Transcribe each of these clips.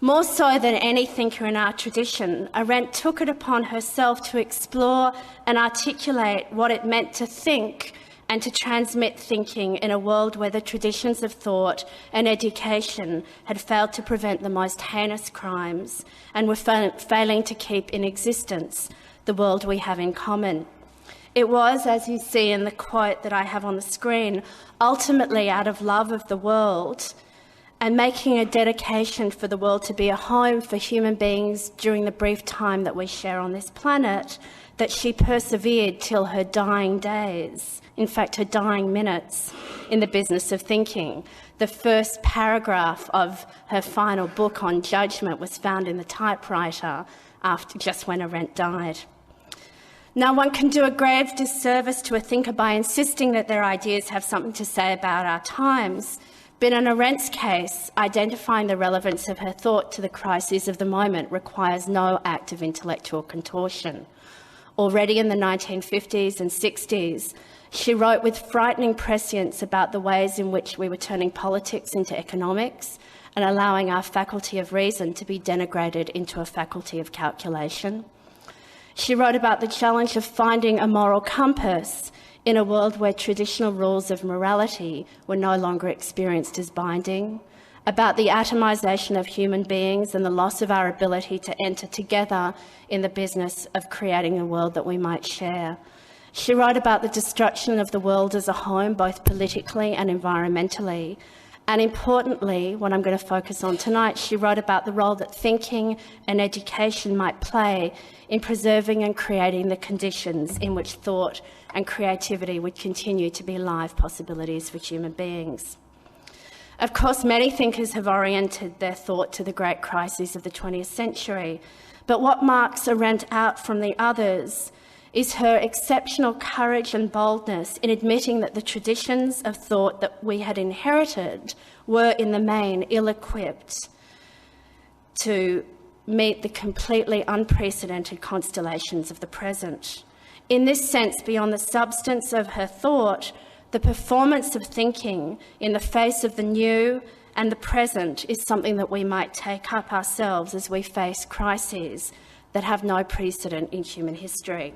More so than any thinker in our tradition, Arendt took it upon herself to explore and articulate what it meant to think and to transmit thinking in a world where the traditions of thought and education had failed to prevent the most heinous crimes and were failing to keep in existence the world we have in common. It was, as you see in the quote that I have on the screen, ultimately out of love of the world and making a dedication for the world to be a home for human beings during the brief time that we share on this planet, that she persevered till her dying days, in fact her dying minutes, in the business of thinking. The first paragraph of her final book on judgment was found in the typewriter just when Arendt died. Now, one can do a grave disservice to a thinker by insisting that their ideas have something to say about our times. But in Arendt's case, identifying the relevance of her thought to the crises of the moment requires no act of intellectual contortion. Already in the 1950s and 60s, she wrote with frightening prescience about the ways in which we were turning politics into economics and allowing our faculty of reason to be denigrated into a faculty of calculation. She wrote about the challenge of finding a moral compass in a world where traditional rules of morality were no longer experienced as binding, about the atomisation of human beings and the loss of our ability to enter together in the business of creating a world that we might share. She wrote about the destruction of the world as a home, both politically and environmentally. And importantly, what I'm going to focus on tonight, she wrote about the role that thinking and education might play in preserving and creating the conditions in which thought and creativity would continue to be live possibilities for human beings. Of course, many thinkers have oriented their thought to the great crises of the 20th century, but what marks Arendt out from the others is her exceptional courage and boldness in admitting that the traditions of thought that we had inherited were in the main ill-equipped to meet the completely unprecedented constellations of the present. In this sense, beyond the substance of her thought, the performance of thinking in the face of the new and the present is something that we might take up ourselves as we face crises that have no precedent in human history.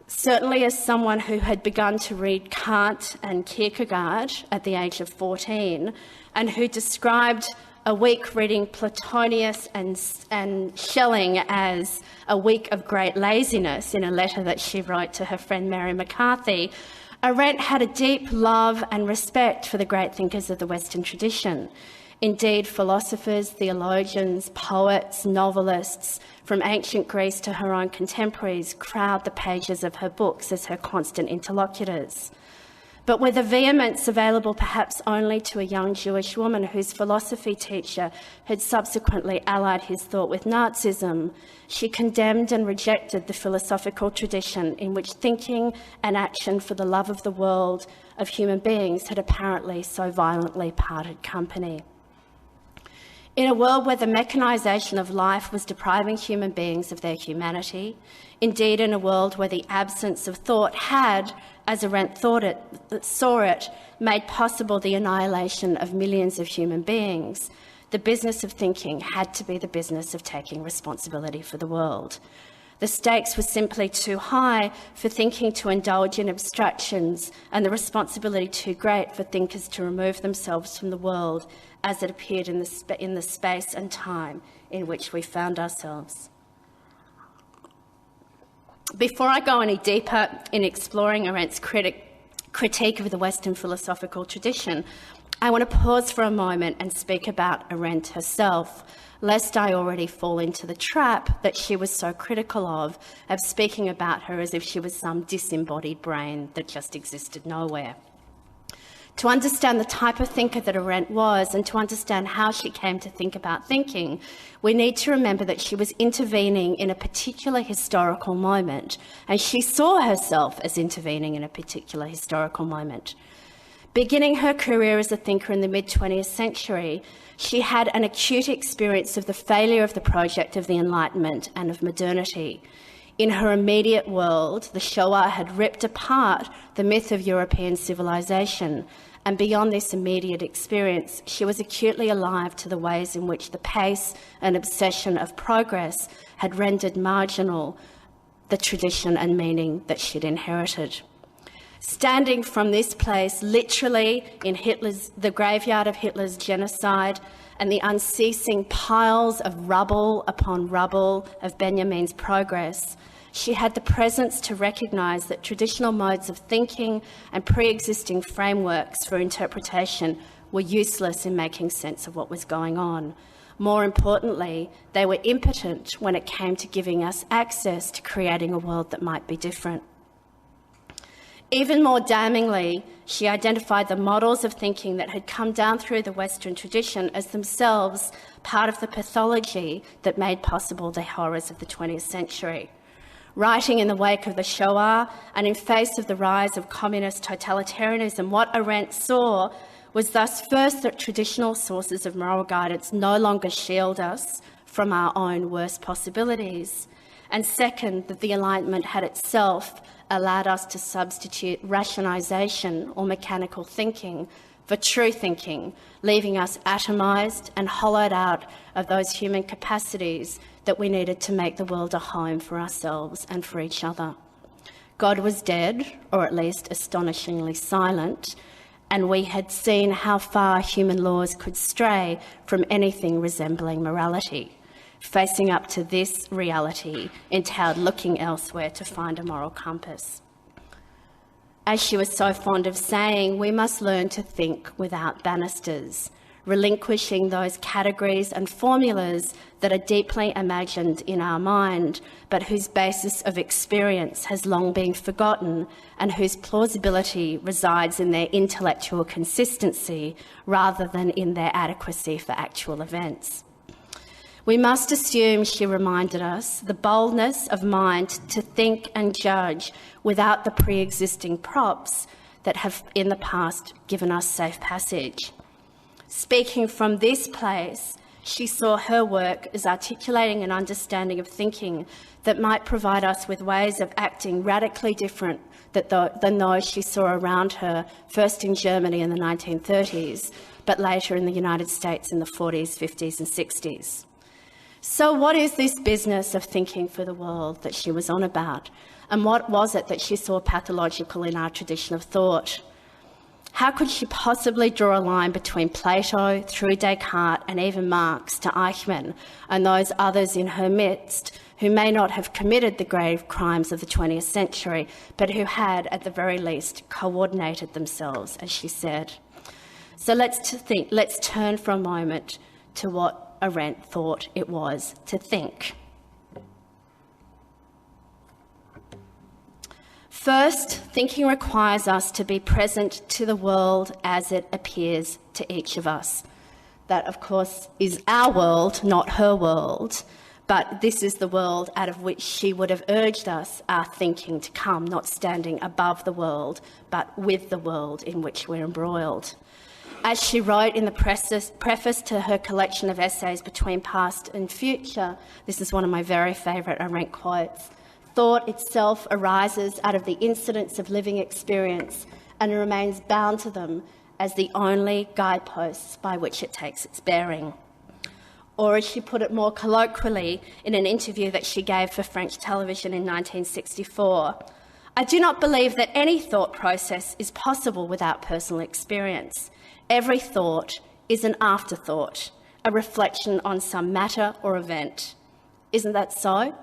Certainly, as someone who had begun to read Kant and Kierkegaard at the age of 14 and who described a week reading Plotinus and Schelling as a week of great laziness in a letter that she wrote to her friend Mary McCarthy, Arendt had a deep love and respect for the great thinkers of the Western tradition. Indeed, philosophers, theologians, poets, novelists, from ancient Greece to her own contemporaries, crowd the pages of her books as her constant interlocutors. But with a vehemence available perhaps only to a young Jewish woman whose philosophy teacher had subsequently allied his thought with Nazism, she condemned and rejected the philosophical tradition in which thinking and action for the love of the world of human beings had apparently so violently parted company. In a world where the mechanisation of life was depriving human beings of their humanity, indeed in a world where the absence of thought had, as Arendt saw it, made possible the annihilation of millions of human beings, the business of thinking had to be the business of taking responsibility for the world. The stakes were simply too high for thinking to indulge in abstractions and the responsibility too great for thinkers to remove themselves from the world as it appeared in the space and time in which we found ourselves. Before I go any deeper in exploring Arendt's critique of the Western philosophical tradition, I want to pause for a moment and speak about Arendt herself, lest I already fall into the trap that she was so critical of speaking about her as if she was some disembodied brain that just existed nowhere. To understand the type of thinker that Arendt was and to understand how she came to think about thinking, we need to remember that she was intervening in a particular historical moment, and she saw herself as intervening in a particular historical moment. Beginning her career as a thinker in the mid-20th century, she had an acute experience of the failure of the project of the Enlightenment and of modernity. In her immediate world, the Shoah had ripped apart the myth of European civilization, and beyond this immediate experience, she was acutely alive to the ways in which the pace and obsession of progress had rendered marginal the tradition and meaning that she'd inherited. Standing from this place, literally in the graveyard of Hitler's genocide and the unceasing piles of rubble upon rubble of Benjamin's progress, she had the presence to recognise that traditional modes of thinking and pre-existing frameworks for interpretation were useless in making sense of what was going on. More importantly, they were impotent when it came to giving us access to creating a world that might be different. Even more damningly, she identified the models of thinking that had come down through the Western tradition as themselves part of the pathology that made possible the horrors of the 20th century. Writing in the wake of the Shoah and in face of the rise of communist totalitarianism, what Arendt saw was thus first that traditional sources of moral guidance no longer shield us from our own worst possibilities, and second, that the Enlightenment had itself allowed us to substitute rationalisation or mechanical thinking for true thinking, leaving us atomised and hollowed out of those human capacities that we needed to make the world a home for ourselves and for each other. God was dead, or at least astonishingly silent, and we had seen how far human laws could stray from anything resembling morality. Facing up to this reality entailed looking elsewhere to find a moral compass. As she was so fond of saying, we must learn to think without banisters, relinquishing those categories and formulas that are deeply imagined in our mind, but whose basis of experience has long been forgotten and whose plausibility resides in their intellectual consistency rather than in their adequacy for actual events. We must assume, she reminded us, the boldness of mind to think and judge without the pre-existing props that have in the past given us safe passage. Speaking from this place, she saw her work as articulating an understanding of thinking that might provide us with ways of acting radically different than those she saw around her, first in Germany in the 1930s, but later in the United States in the 40s, 50s and 60s. So what is this business of thinking for the world that she was on about? And what was it that she saw pathological in our tradition of thought? How could she possibly draw a line between Plato, through Descartes and even Marx to Eichmann and those others in her midst who may not have committed the grave crimes of the 20th century, but who had, at the very least, coordinated themselves, as she said? So let's turn for a moment to what Arendt thought it was to think. First, thinking requires us to be present to the world as it appears to each of us. That, of course, is our world, not her world, but this is the world out of which she would have urged us, our thinking, to come, not standing above the world, but with the world in which we're embroiled. As she wrote in the preface to her collection of essays Between Past and Future, this is one of my very favourite Arendt quotes, thought itself arises out of the incidents of living experience and remains bound to them as the only guideposts by which it takes its bearing. Or, as she put it more colloquially in an interview that she gave for French television in 1964, I do not believe that any thought process is possible without personal experience. Every thought is an afterthought, a reflection on some matter or event. Isn't that so?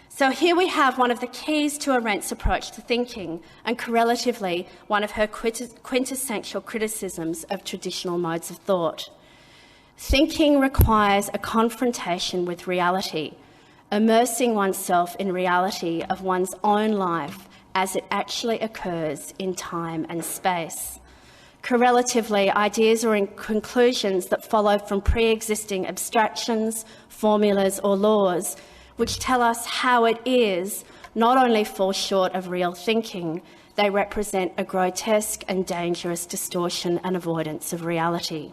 So here we have one of the keys to Arendt's approach to thinking, and correlatively, one of her quintessential criticisms of traditional modes of thought. Thinking requires a confrontation with reality, immersing oneself in reality of one's own life as it actually occurs in time and space. Correlatively, ideas or conclusions that follow from pre-existing abstractions, formulas or laws, which tell us how it is, not only fall short of real thinking, they represent a grotesque and dangerous distortion and avoidance of reality.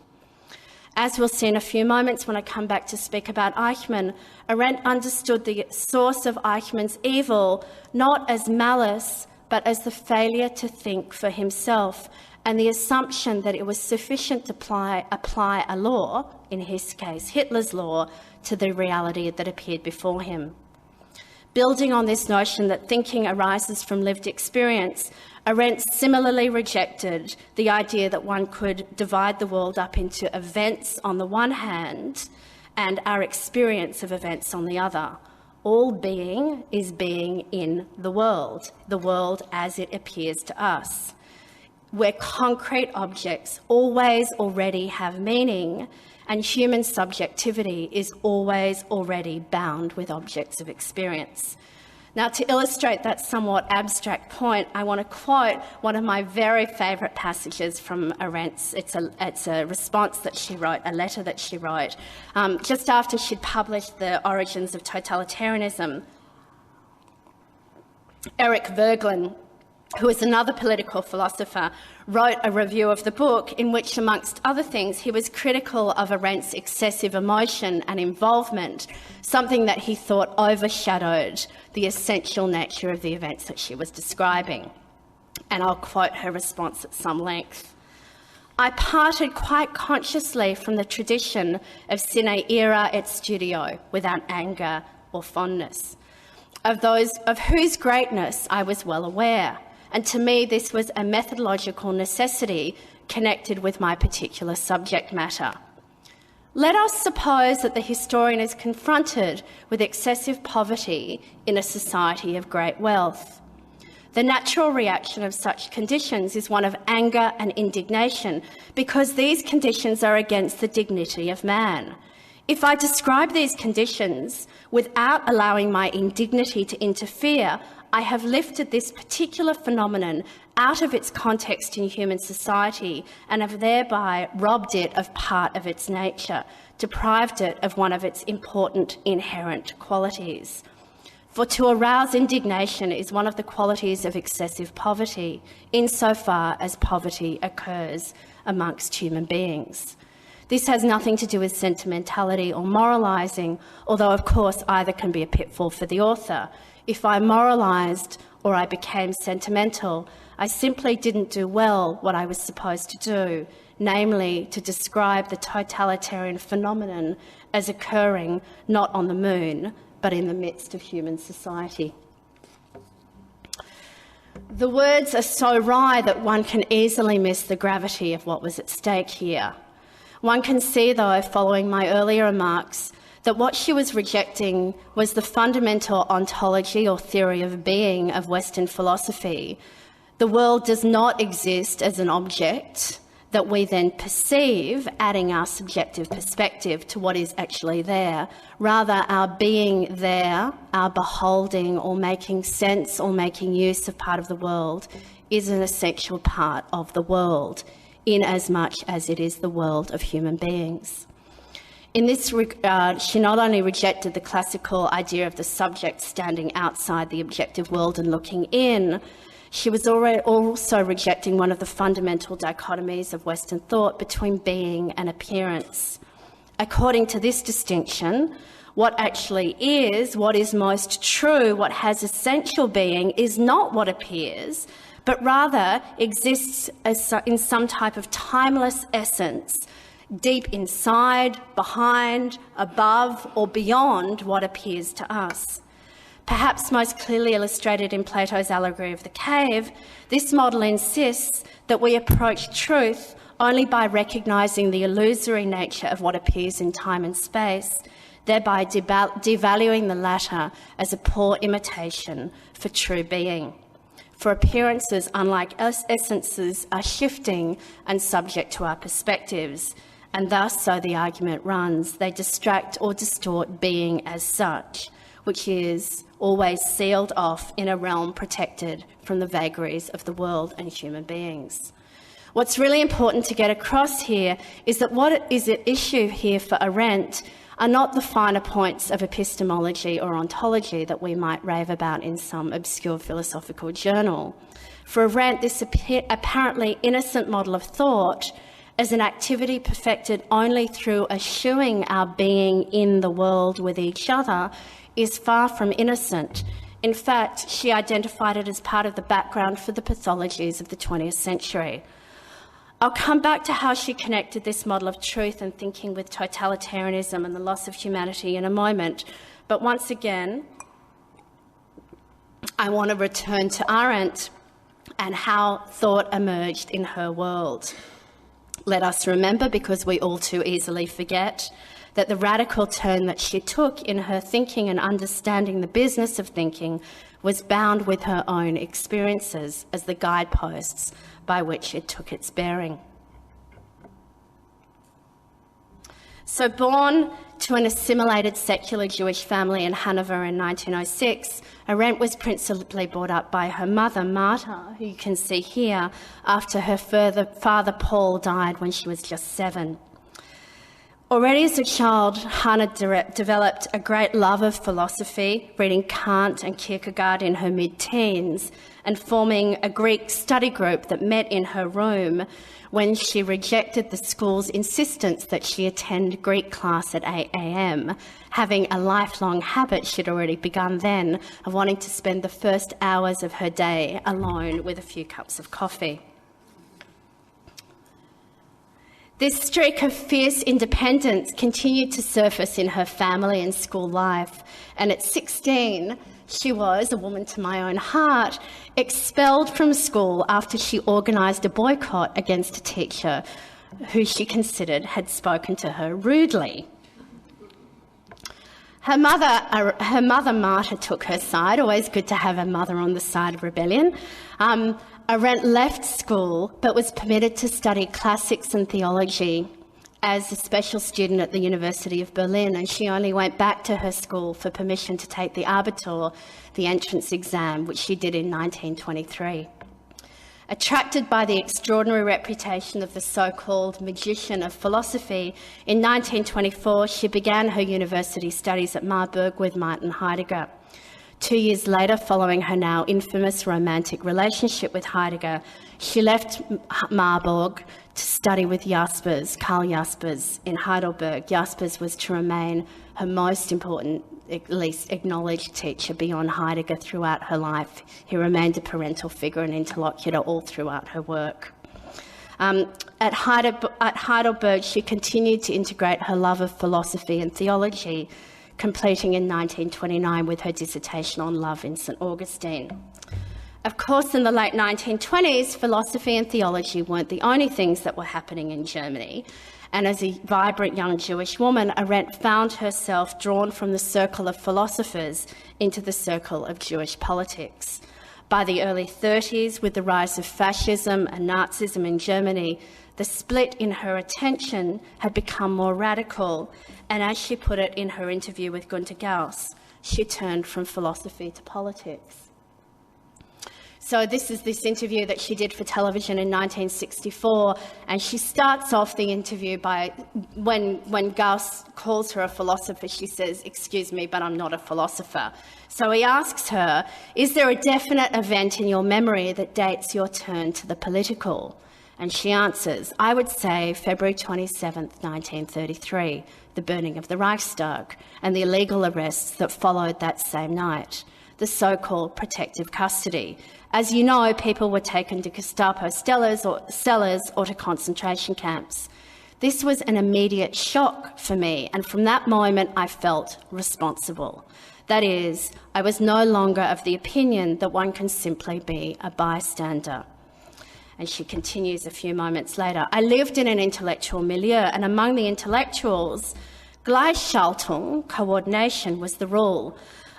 As we'll see in a few moments when I come back to speak about Eichmann, Arendt understood the source of Eichmann's evil not as malice, but as the failure to think for himself, and the assumption that it was sufficient to apply a law, in his case Hitler's law, to the reality that appeared before him. Building on this notion that thinking arises from lived experience, Arendt similarly rejected the idea that one could divide the world up into events on the one hand and our experience of events on the other. All being is being in the world as it appears to us, where concrete objects always already have meaning, and human subjectivity is always already bound with objects of experience. Now, to illustrate that somewhat abstract point, I want to quote one of my very favourite passages from Arendt's. It's a response that she wrote, a letter that she wrote, just after she'd published The Origins of Totalitarianism. Eric Voegelin, who is another political philosopher, wrote a review of the book in which, amongst other things, he was critical of Arendt's excessive emotion and involvement, something that he thought overshadowed the essential nature of the events that she was describing. And I'll quote her response at some length. "I parted quite consciously from the tradition of sine ira et studio, without anger or fondness, of those of whose greatness I was well aware. And to me, this was a methodological necessity connected with my particular subject matter. Let us suppose that the historian is confronted with excessive poverty in a society of great wealth. The natural reaction of such conditions is one of anger and indignation, because these conditions are against the dignity of man. If I describe these conditions without allowing my indignity to interfere, I have lifted this particular phenomenon out of its context in human society and have thereby robbed it of part of its nature, deprived it of one of its important inherent qualities. For to arouse indignation is one of the qualities of excessive poverty, insofar as poverty occurs amongst human beings. This has nothing to do with sentimentality or moralising, although of course either can be a pitfall for the author. If I moralised or I became sentimental, I simply didn't do well what I was supposed to do, namely to describe the totalitarian phenomenon as occurring not on the moon, but in the midst of human society." The words are so wry that one can easily miss the gravity of what was at stake here. One can see, though, following my earlier remarks, that what she was rejecting was the fundamental ontology or theory of being of Western philosophy. The world does not exist as an object that we then perceive, adding our subjective perspective to what is actually there. Rather, our being there, our beholding or making sense or making use of part of the world is an essential part of the world, in as much as it is the world of human beings. In this regard, she not only rejected the classical idea of the subject standing outside the objective world and looking in, she was also rejecting one of the fundamental dichotomies of Western thought between being and appearance. According to this distinction, what actually is, what is most true, what has essential being, is not what appears, but rather exists as in some type of timeless essence, deep inside, behind, above, or beyond what appears to us. Perhaps most clearly illustrated in Plato's allegory of the cave, this model insists that we approach truth only by recognising the illusory nature of what appears in time and space, thereby devaluing the latter as a poor imitation for true being. For appearances, unlike essences, are shifting and subject to our perspectives, and thus, so the argument runs, they distract or distort being as such, which is always sealed off in a realm protected from the vagaries of the world and human beings. What's really important to get across here is that what is at issue here for Arendt are not the finer points of epistemology or ontology that we might rave about in some obscure philosophical journal. For Arendt, this apparently innocent model of thought as an activity perfected only through eschewing our being in the world with each other is far from innocent. In fact, she identified it as part of the background for the pathologies of the 20th century. I'll come back to how she connected this model of truth and thinking with totalitarianism and the loss of humanity in a moment. But once again, I want to return to Arendt and how thought emerged in her world. Let us remember, because we all too easily forget, that the radical turn that she took in her thinking and understanding the business of thinking was bound with her own experiences as the guideposts by which it took its bearing. So, born to an assimilated secular Jewish family in Hanover in 1906, Arendt was principally brought up by her mother, Martha, who you can see here, after her father Paul died when she was just 7. Already as a child, Hannah developed a great love of philosophy, reading Kant and Kierkegaard in her mid-teens and forming a Greek study group that met in her room when she rejected the school's insistence that she attend Greek class at 8 a.m, having a lifelong habit she'd already begun then of wanting to spend the first hours of her day alone with a few cups of coffee. This streak of fierce independence continued to surface in her family and school life, and at 16, she was, a woman to my own heart, expelled from school after she organised a boycott against a teacher who she considered had spoken to her rudely. Her mother Martha took her side, always good to have a mother on the side of rebellion. Arendt left school but was permitted to study classics and theology as a special student at the University of Berlin, and she only went back to her school for permission to take the Abitur, the entrance exam, which she did in 1923. Attracted by the extraordinary reputation of the so-called magician of philosophy, in 1924 she began her university studies at Marburg with Martin Heidegger. 2 years later, following her now infamous romantic relationship with Heidegger, she left Marburg to study with Karl Jaspers in Heidelberg. Jaspers was to remain her most important, at least acknowledged teacher beyond Heidegger throughout her life. He remained a parental figure and interlocutor all throughout her work. At Heidelberg, she continued to integrate her love of philosophy and theology, completing in 1929 with her dissertation on love in St. Augustine. Of course, in the late 1920s, philosophy and theology weren't the only things that were happening in Germany, and as a vibrant young Jewish woman, Arendt found herself drawn from the circle of philosophers into the circle of Jewish politics. By the early 30s, with the rise of fascism and Nazism in Germany, the split in her attention had become more radical, and as she put it in her interview with Günter Gauss, she turned from philosophy to politics. So this is this interview that she did for television in 1964, and she starts off the interview by, when Gauss calls her a philosopher, she says, "Excuse me, but I'm not a philosopher." So he asks her, "Is there a definite event in your memory that dates your turn to the political?" And she answers, "I would say February 27th, 1933, the burning of the Reichstag and the illegal arrests that followed that same night, the so-called protective custody. As you know, people were taken to Gestapo cellars or to concentration camps. This was an immediate shock for me, and from that moment I felt responsible. That is, I was no longer of the opinion that one can simply be a bystander." And she continues a few moments later, "I lived in an intellectual milieu, and among the intellectuals, Gleichschaltung, coordination, was the rule.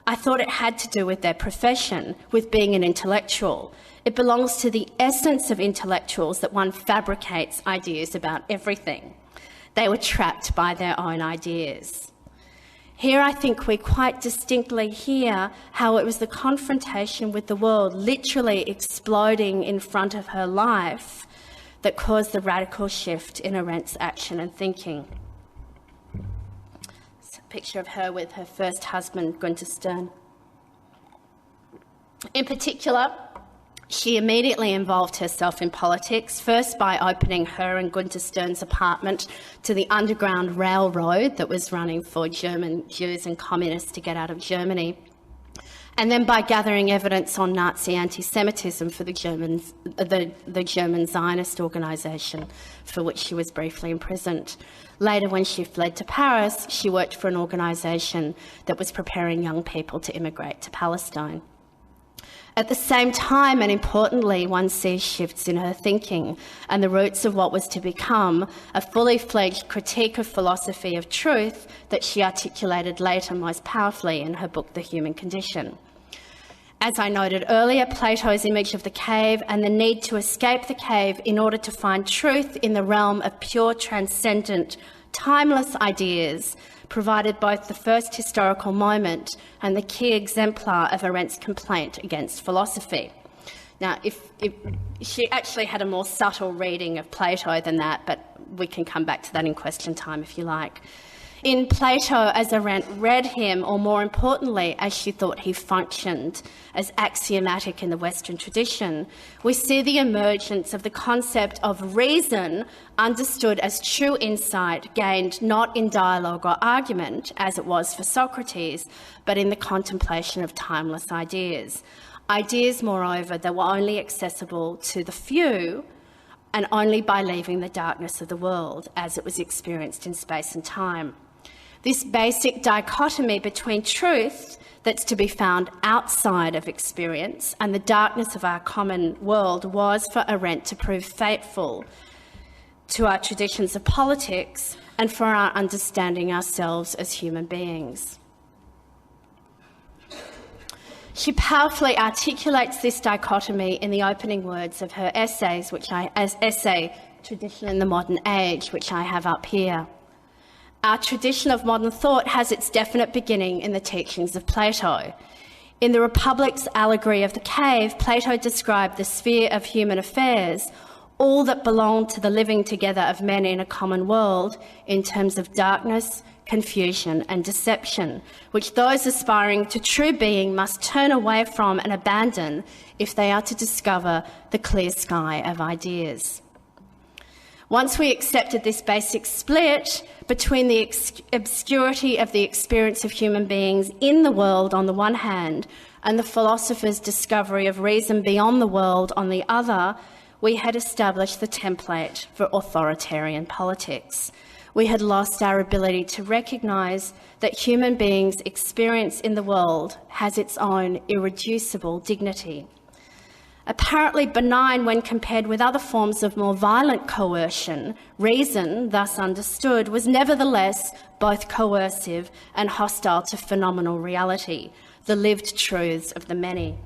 I thought it had to do with their profession, with being an intellectual. It belongs to the essence of intellectuals that one fabricates ideas about everything. They were trapped by their own ideas." Here I think we quite distinctly hear how it was the confrontation with the world literally exploding in front of her life that caused the radical shift in Arendt's action and thinking. It's a picture of her with her first husband, Günther Stern. In particular, she immediately involved herself in politics, first by opening her and Günther Stern's apartment to the Underground Railroad that was running for German Jews and communists to get out of Germany. and then by gathering evidence on Nazi anti-Semitism for the German Zionist organisation, for which she was briefly imprisoned. Later, when she fled to Paris, she worked for an organisation that was preparing young people to immigrate to Palestine. At the same time, and importantly, one sees shifts in her thinking and the roots of what was to become a fully fledged critique of philosophy of truth that she articulated later most powerfully in her book, The Human Condition. As I noted earlier, Plato's image of the cave and the need to escape the cave in order to find truth in the realm of pure, transcendent, timeless ideas provided both the first historical moment and the key exemplar of Arendt's complaint against philosophy. Now, if she actually had a more subtle reading of Plato than that, but we can come back to that in question time if you like. In Plato, as Arendt read him, or more importantly, as she thought he functioned as axiomatic in the Western tradition, we see the emergence of the concept of reason understood as true insight gained not in dialogue or argument, as it was for Socrates, but in the contemplation of timeless ideas. Ideas, moreover, that were only accessible to the few and only by leaving the darkness of the world as it was experienced in space and time. This basic dichotomy between truth that's to be found outside of experience and the darkness of our common world was for Arendt to prove faithful to our traditions of politics and for our understanding ourselves as human beings. She powerfully articulates this dichotomy in the opening words of her essays, essay, Tradition in the Modern Age, which I have up here. Our tradition of modern thought has its definite beginning in the teachings of Plato. In the Republic's allegory of the cave, Plato described the sphere of human affairs, all that belonged to the living together of men in a common world, in terms of darkness, confusion and deception, which those aspiring to true being must turn away from and abandon if they are to discover the clear sky of ideas. Once we accepted this basic split between the obscurity of the experience of human beings in the world on the one hand and the philosopher's discovery of reason beyond the world on the other, we had established the template for authoritarian politics. We had lost our ability to recognise that human beings' experience in the world has its own irreducible dignity. Apparently benign when compared with other forms of more violent coercion, reason, thus understood, was nevertheless both coercive and hostile to phenomenal reality, the lived truths of the many.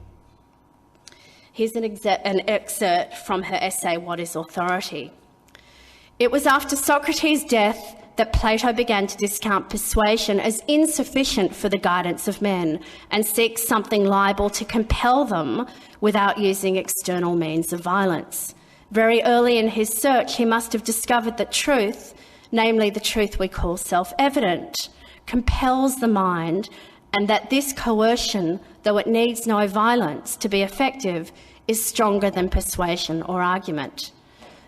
Here's an excerpt from her essay, What is Authority? It was after Socrates' death that Plato began to discount persuasion as insufficient for the guidance of men and seek something liable to compel them without using external means of violence. Very early in his search, he must have discovered that truth, namely the truth we call self-evident, compels the mind, and that this coercion, though it needs no violence to be effective, is stronger than persuasion or argument.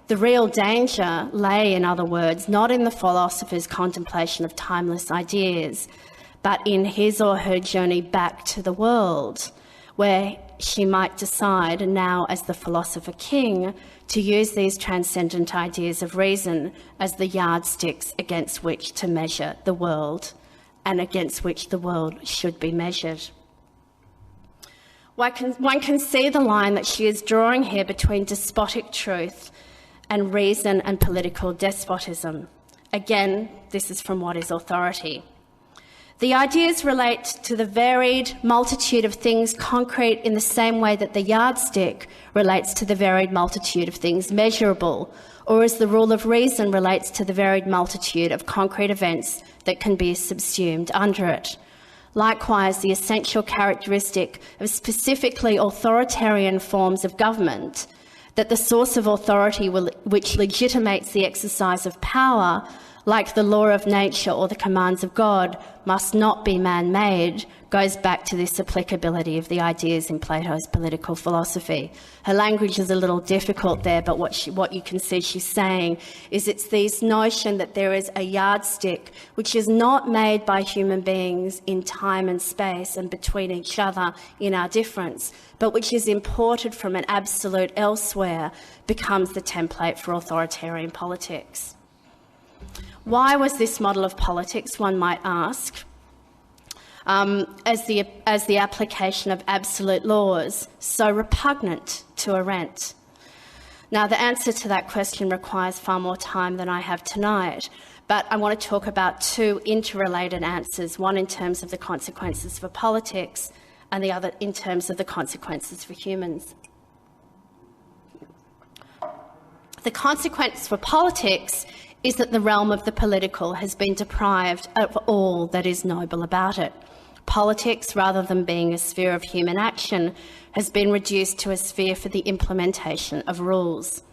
The real danger lay, in other words, not in the philosopher's contemplation of timeless ideas, but in his or her journey back to the world, where she might decide, now as the philosopher king, to use these transcendent ideas of reason as the yardsticks against which to measure the world and against which the world should be measured. One can see the line that she is drawing here between despotic truth and reason and political despotism. Again, this is from What is Authority? The ideas relate to the varied multitude of things concrete in the same way that the yardstick relates to the varied multitude of things measurable, or as the rule of reason relates to the varied multitude of concrete events that can be subsumed under it. Likewise, the essential characteristic of specifically authoritarian forms of government, that the source of authority which legitimates the exercise of power like the law of nature or the commands of God, must not be man-made, goes back to this applicability of the ideas in Plato's political philosophy. Her language is a little difficult there, but what you can see she's saying is it's this notion that there is a yardstick which is not made by human beings in time and space and between each other in our difference, but which is imported from an absolute elsewhere, becomes the template for authoritarian politics. Why was this model of politics, one might ask, as the application of absolute laws, so repugnant to Arendt? Now, the answer to that question requires far more time than I have tonight, but I want to talk about two interrelated answers, one in terms of the consequences for politics and the other in terms of the consequences for humans. The consequence for politics is that the realm of the political has been deprived of all that is noble about it. Politics, rather than being a sphere of human action, has been reduced to a sphere for the implementation of rules.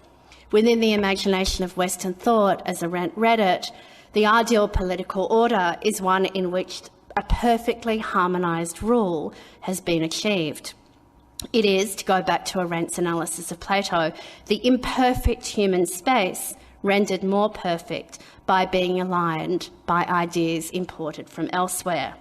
Within the imagination of Western thought, as Arendt read it, the ideal political order is one in which a perfectly harmonised rule has been achieved. It is, to go back to Arendt's analysis of Plato, the imperfect human space rendered more perfect by being aligned by ideas imported from elsewhere.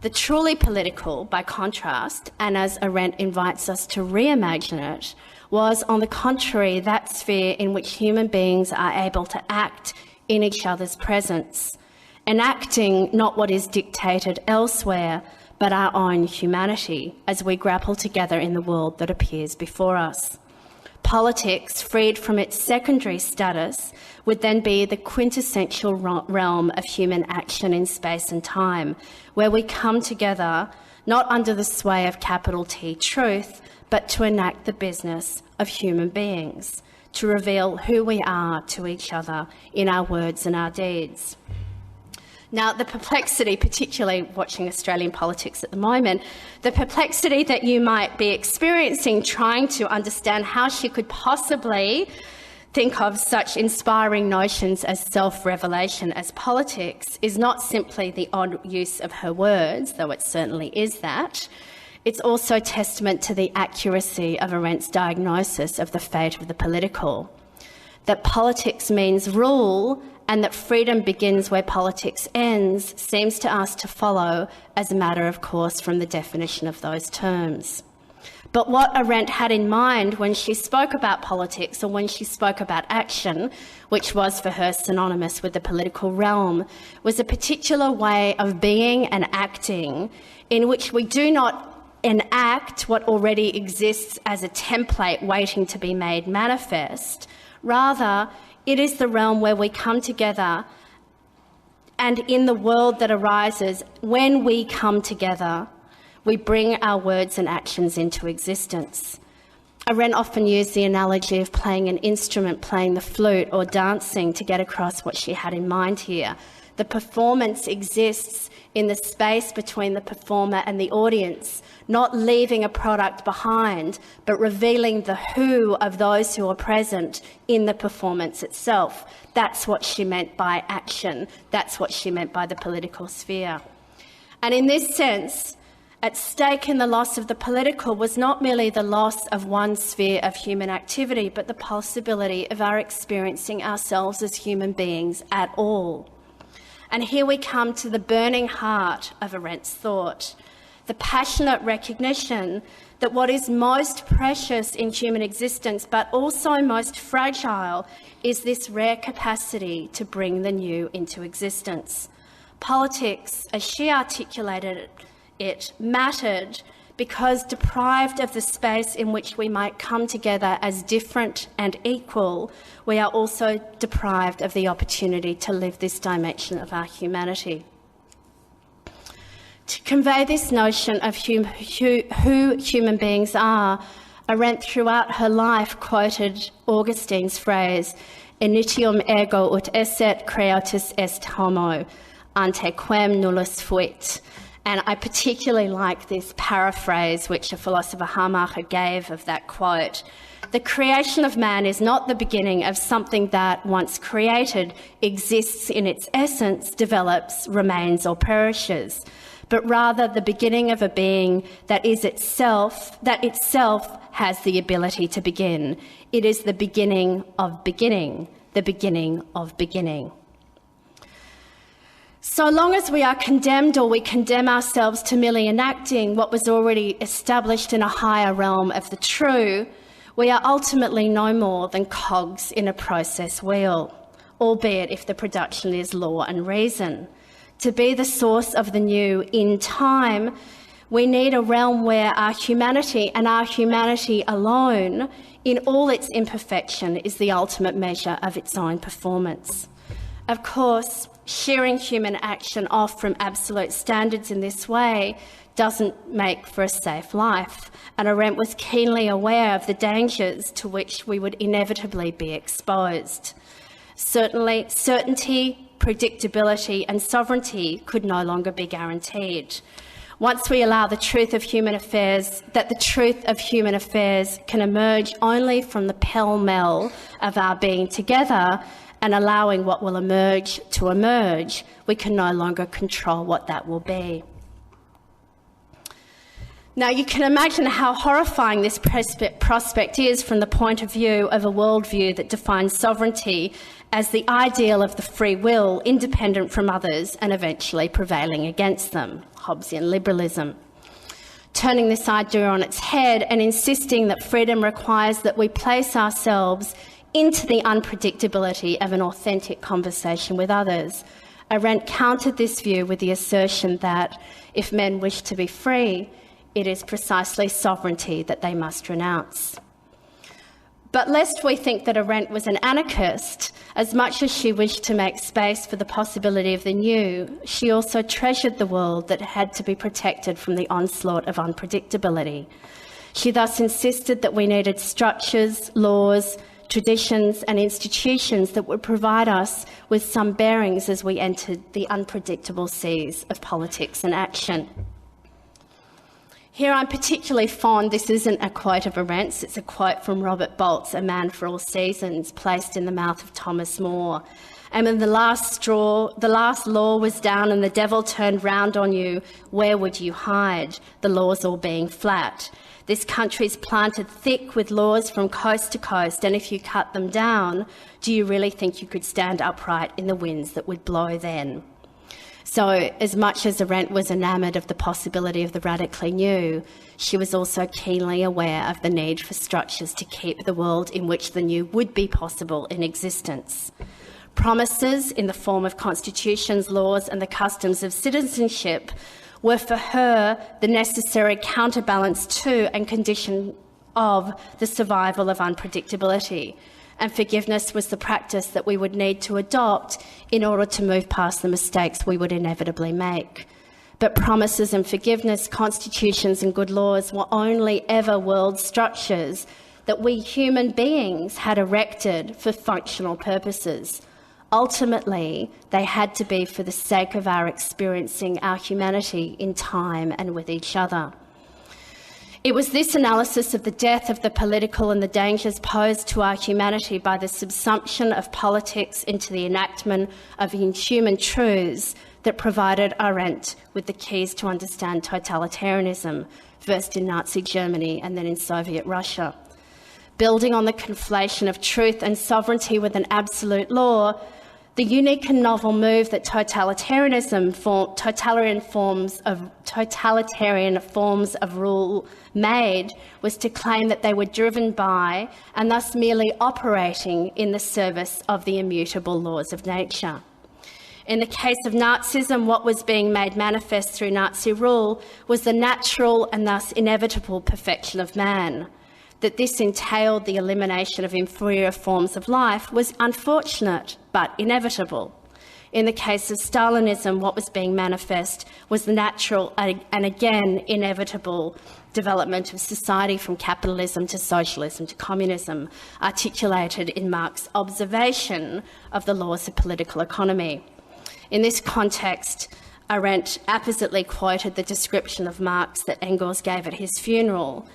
The truly political, by contrast, and as Arendt invites us to reimagine it, was, on the contrary, that sphere in which human beings are able to act in each other's presence, enacting not what is dictated elsewhere, but our own humanity as we grapple together in the world that appears before us. Politics, freed from its secondary status, would then be the quintessential realm of human action in space and time, where we come together not under the sway of capital T truth, but to enact the business of human beings, to reveal who we are to each other in our words and our deeds. Now, the perplexity, particularly watching Australian politics at the moment, the perplexity that you might be experiencing trying to understand how she could possibly think of such inspiring notions as self-revelation as politics is not simply the odd use of her words, though it certainly is that. It's also testament to the accuracy of Arendt's diagnosis of the fate of the political. That politics means rule and that freedom begins where politics ends seems to us to follow as a matter of course from the definition of those terms. But what Arendt had in mind when she spoke about politics, or when she spoke about action, which was for her synonymous with the political realm, was a particular way of being and acting in which we do not enact what already exists as a template waiting to be made manifest. Rather, it is the realm where we come together, and in the world that arises, when we come together, we bring our words and actions into existence. Arendt often used the analogy of playing an instrument, playing the flute or dancing, to get across what she had in mind here. The performance exists in the space between the performer and the audience, not leaving a product behind, but revealing the who of those who are present in the performance itself. That's what she meant by action. That's what she meant by the political sphere. And in this sense, at stake in the loss of the political was not merely the loss of one sphere of human activity, but the possibility of our experiencing ourselves as human beings at all. And here we come to the burning heart of Arendt's thought, the passionate recognition that what is most precious in human existence, but also most fragile, is this rare capacity to bring the new into existence. Politics, as she articulated it, mattered because, deprived of the space in which we might come together as different and equal, we are also deprived of the opportunity to live this dimension of our humanity. To convey this notion of who human beings are, Arendt throughout her life quoted Augustine's phrase, "Initium ergo ut esset, creatus est homo, ante quem nullus fuit." And I particularly like this paraphrase which a philosopher Hamacher gave of that quote. The creation of man is not the beginning of something that, once created, exists in its essence, develops, remains, or perishes, but rather the beginning of a being that itself has the ability to begin. It is the beginning of beginning, the beginning of beginning. So long as we are condemned or we condemn ourselves to merely enacting what was already established in a higher realm of the true, we are ultimately no more than cogs in a process wheel, albeit if the production is law and reason. To be the source of the new in time, we need a realm where our humanity and our humanity alone, in all its imperfection, is the ultimate measure of its own performance. Of course, shearing human action off from absolute standards in this way doesn't make for a safe life, and Arendt was keenly aware of the dangers to which we would inevitably be exposed. Certainly, certainty, predictability and sovereignty could no longer be guaranteed. Once we allow the truth of human affairs can emerge only from the pell-mell of our being together and allowing what will emerge to emerge, we can no longer control what that will be. Now, you can imagine how horrifying this prospect is from the point of view of a worldview that defines sovereignty as the ideal of the free will, independent from others and eventually prevailing against them, Hobbesian liberalism. Turning this idea on its head and insisting that freedom requires that we place ourselves into the unpredictability of an authentic conversation with others. Arendt countered this view with the assertion that if men wish to be free, it is precisely sovereignty that they must renounce. But lest we think that Arendt was an anarchist, as much as she wished to make space for the possibility of the new, she also treasured the world that had to be protected from the onslaught of unpredictability. She thus insisted that we needed structures, laws, traditions and institutions that would provide us with some bearings as we entered the unpredictable seas of politics and action. Here I'm particularly fond, this isn't a quote of Arendt's, it's a quote from Robert Bolt's A Man for All Seasons, placed in the mouth of Thomas More. And when the last law was down and the devil turned round on you, where would you hide? The laws all being flat. This country's planted thick with laws from coast to coast, and if you cut them down, do you really think you could stand upright in the winds that would blow then? So as much as Arendt was enamoured of the possibility of the radically new, she was also keenly aware of the need for structures to keep the world in which the new would be possible in existence. Promises in the form of constitutions, laws and the customs of citizenship were for her the necessary counterbalance to and condition of the survival of unpredictability. And forgiveness was the practice that we would need to adopt in order to move past the mistakes we would inevitably make. But promises and forgiveness, constitutions and good laws were only ever world structures that we human beings had erected for functional purposes. Ultimately, they had to be for the sake of our experiencing our humanity in time and with each other. It was this analysis of the death of the political and the dangers posed to our humanity by the subsumption of politics into the enactment of inhuman truths that provided Arendt with the keys to understand totalitarianism, first in Nazi Germany and then in Soviet Russia. Building on the conflation of truth and sovereignty with an absolute law, the unique and novel move that totalitarian forms of rule made was to claim that they were driven by and thus merely operating in the service of the immutable laws of nature. In the case of Nazism, what was being made manifest through Nazi rule was the natural and thus inevitable perfection of man. That this entailed the elimination of inferior forms of life was unfortunate but inevitable. In the case of Stalinism, what was being manifest was the natural and again inevitable development of society from capitalism to socialism to communism, articulated in Marx's observation of the laws of political economy. In this context, Arendt appositely quoted the description of Marx that Engels gave at his funeral,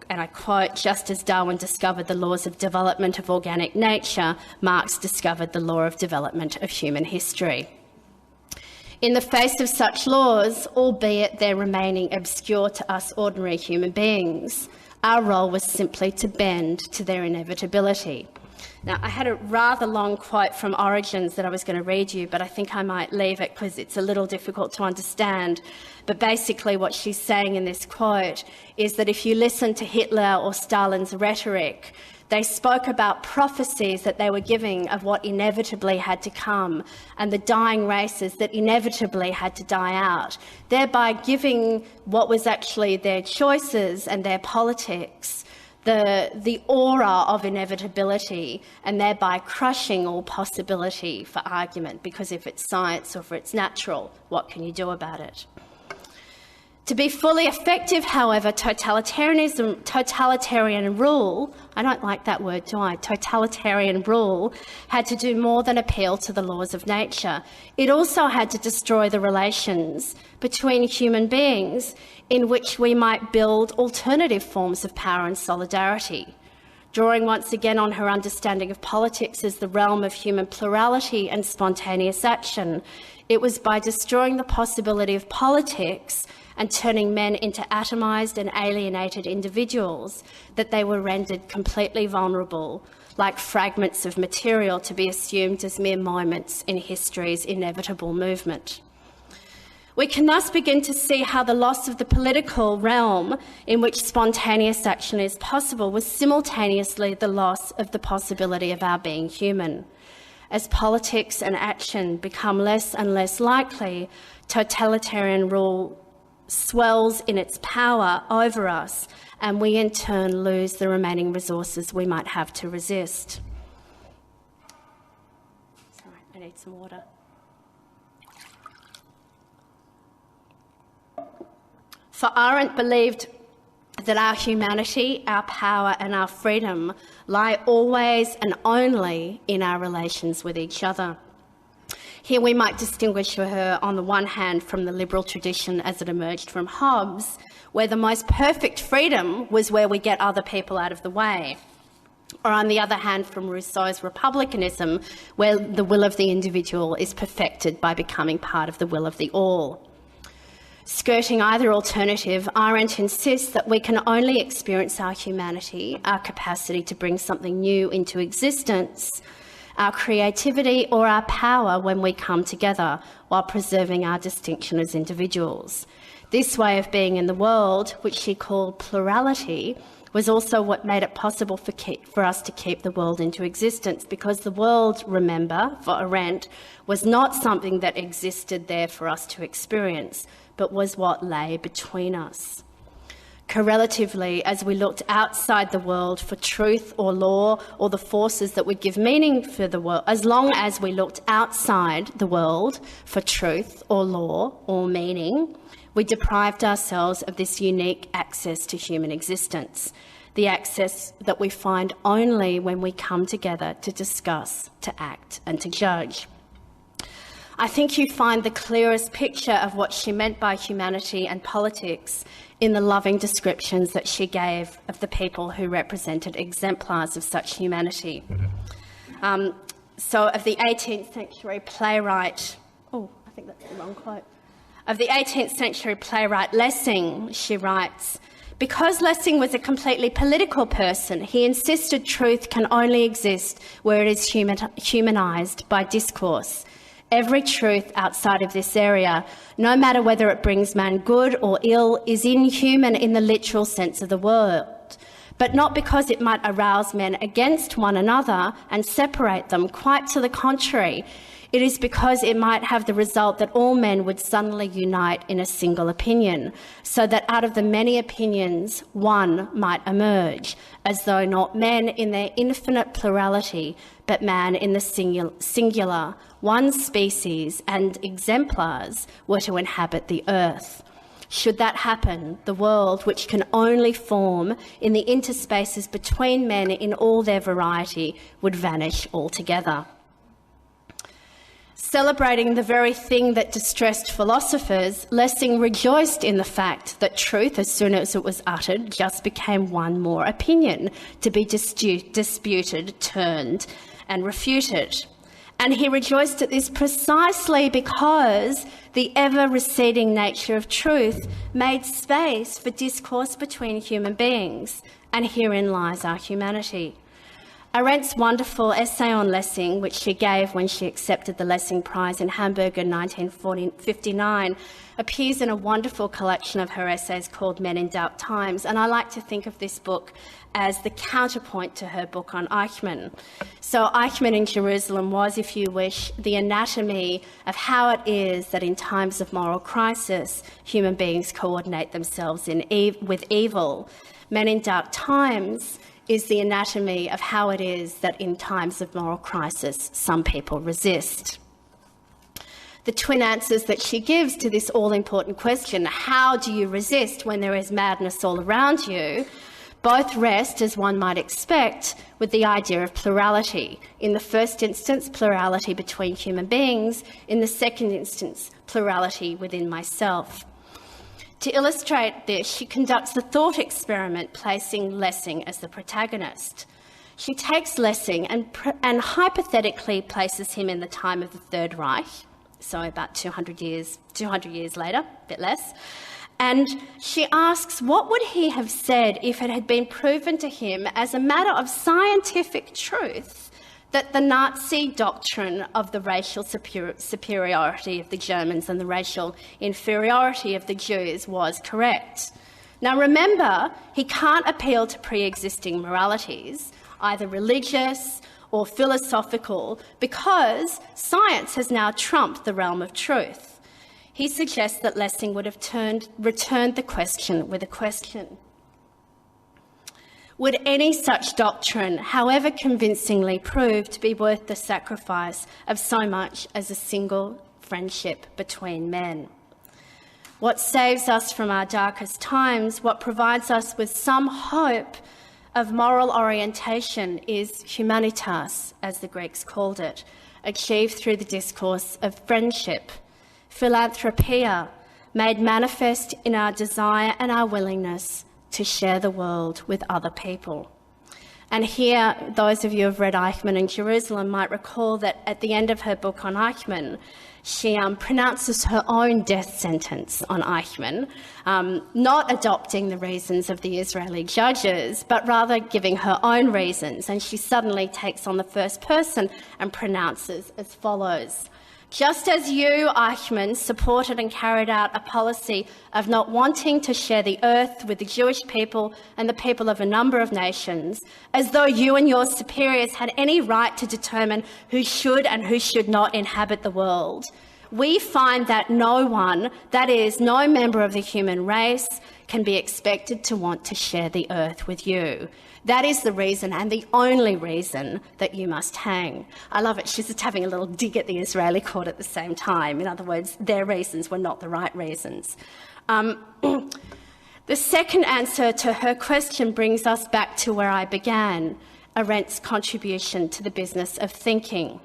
and I quote, "Just as Darwin discovered the laws of development of organic nature, Marx discovered the law of development of human history." In the face of such laws, albeit they're remaining obscure to us ordinary human beings, our role was simply to bend to their inevitability. Now, I had a rather long quote from Origins that I was going to read you, but I think I might leave it because it's a little difficult to understand. But basically what she's saying in this quote is that if you listen to Hitler or Stalin's rhetoric, they spoke about prophecies that they were giving of what inevitably had to come and the dying races that inevitably had to die out, thereby giving what was actually their choices and their politics the aura of inevitability, and thereby crushing all possibility for argument, because if it's science or if it's natural, what can you do about it? To be fully effective, however, totalitarian rule, I don't like that word, do I? Totalitarian rule had to do more than appeal to the laws of nature. It also had to destroy the relations between human beings in which we might build alternative forms of power and solidarity. Drawing once again on her understanding of politics as the realm of human plurality and spontaneous action, it was by destroying the possibility of politics and turning men into atomised and alienated individuals that they were rendered completely vulnerable, like fragments of material to be assumed as mere moments in history's inevitable movement. We can thus begin to see how the loss of the political realm in which spontaneous action is possible was simultaneously the loss of the possibility of our being human. As politics and action become less and less likely, totalitarian rule swells in its power over us, and we in turn lose the remaining resources we might have to resist. Sorry, I need some water. For Arendt believed that our humanity, our power and our freedom lie always and only in our relations with each other. Here we might distinguish her on the one hand from the liberal tradition as it emerged from Hobbes, where the most perfect freedom was where we get other people out of the way, or on the other hand from Rousseau's republicanism, where the will of the individual is perfected by becoming part of the will of the all. Skirting either alternative, Arendt insists that we can only experience our humanity, our capacity to bring something new into existence, our creativity or our power when we come together while preserving our distinction as individuals. This way of being in the world, which she called plurality, was also what made it possible for us to keep the world into existence, because the world, remember, for Arendt, was not something that existed there for us to experience, but was what lay between us. Correlatively, as we looked outside the world for truth or law or the forces that would give meaning for the world, as long as we looked outside the world for truth or law or meaning, we deprived ourselves of this unique access to human existence, the access that we find only when we come together to discuss, to act and to judge. I think you find the clearest picture of what she meant by humanity and politics in the loving descriptions that she gave of the people who represented exemplars of such humanity. So of the 18th century playwright, I think that's the wrong quote. Of the 18th century playwright Lessing, she writes, "Because Lessing was a completely political person, he insisted truth can only exist where it is humanised by discourse. Every truth outside of this area, no matter whether it brings man good or ill, is inhuman in the literal sense of the word, but not because it might arouse men against one another and separate them. Quite to the contrary, it is because it might have the result that all men would suddenly unite in a single opinion, so that out of the many opinions, one might emerge, as though not men in their infinite plurality, but man in the singular, one species and exemplars were to inhabit the earth. Should that happen, the world, which can only form in the interspaces between men in all their variety, would vanish altogether." Celebrating the very thing that distressed philosophers, Lessing rejoiced in the fact that truth, as soon as it was uttered, just became one more opinion to be disputed, turned and refuted. And he rejoiced at this precisely because the ever-receding nature of truth made space for discourse between human beings, and herein lies our humanity. Arendt's wonderful essay on Lessing, which she gave when she accepted the Lessing Prize in Hamburg in 1959, appears in a wonderful collection of her essays called Men in Dark Times, and I like to think of this book as the counterpoint to her book on Eichmann. So Eichmann in Jerusalem was, if you wish, the anatomy of how it is that in times of moral crisis, human beings coordinate themselves with evil. Men in Dark Times is the anatomy of how it is that in times of moral crisis, some people resist. The twin answers that she gives to this all-important question, how do you resist when there is madness all around you, both rest, as one might expect, with the idea of plurality. In the first instance, plurality between human beings. In the second instance, plurality within myself. To illustrate this, she conducts a thought experiment placing Lessing as the protagonist. She takes Lessing and hypothetically places him in the time of the Third Reich, so about 200 years later, a bit less, and she asks what would he have said if it had been proven to him as a matter of scientific truth that the Nazi doctrine of the racial superiority of the Germans and the racial inferiority of the Jews was correct. Now remember, he can't appeal to pre-existing moralities, either religious or philosophical, because science has now trumped the realm of truth. He suggests that Lessing would have returned the question with a question. Would any such doctrine, however convincingly, prove to be worth the sacrifice of so much as a single friendship between men? What saves us from our darkest times, what provides us with some hope of moral orientation is humanitas, as the Greeks called it, achieved through the discourse of friendship, philanthropia, made manifest in our desire and our willingness to share the world with other people. And here, those of you who have read Eichmann in Jerusalem might recall that at the end of her book on Eichmann, she pronounces her own death sentence on Eichmann, not adopting the reasons of the Israeli judges, but rather giving her own reasons. And she suddenly takes on the first person and pronounces as follows: just as you, Eichmann, supported and carried out a policy of not wanting to share the earth with the Jewish people and the people of a number of nations, as though you and your superiors had any right to determine who should and who should not inhabit the world, we find that no one, that is, no member of the human race, can be expected to want to share the earth with you. That is the reason, and the only reason, that you must hang. I love it. She's just having a little dig at the Israeli court at the same time. In other words, their reasons were not the right reasons. The second answer to her question brings us back to where I began, Arendt's contribution to the business of thinking.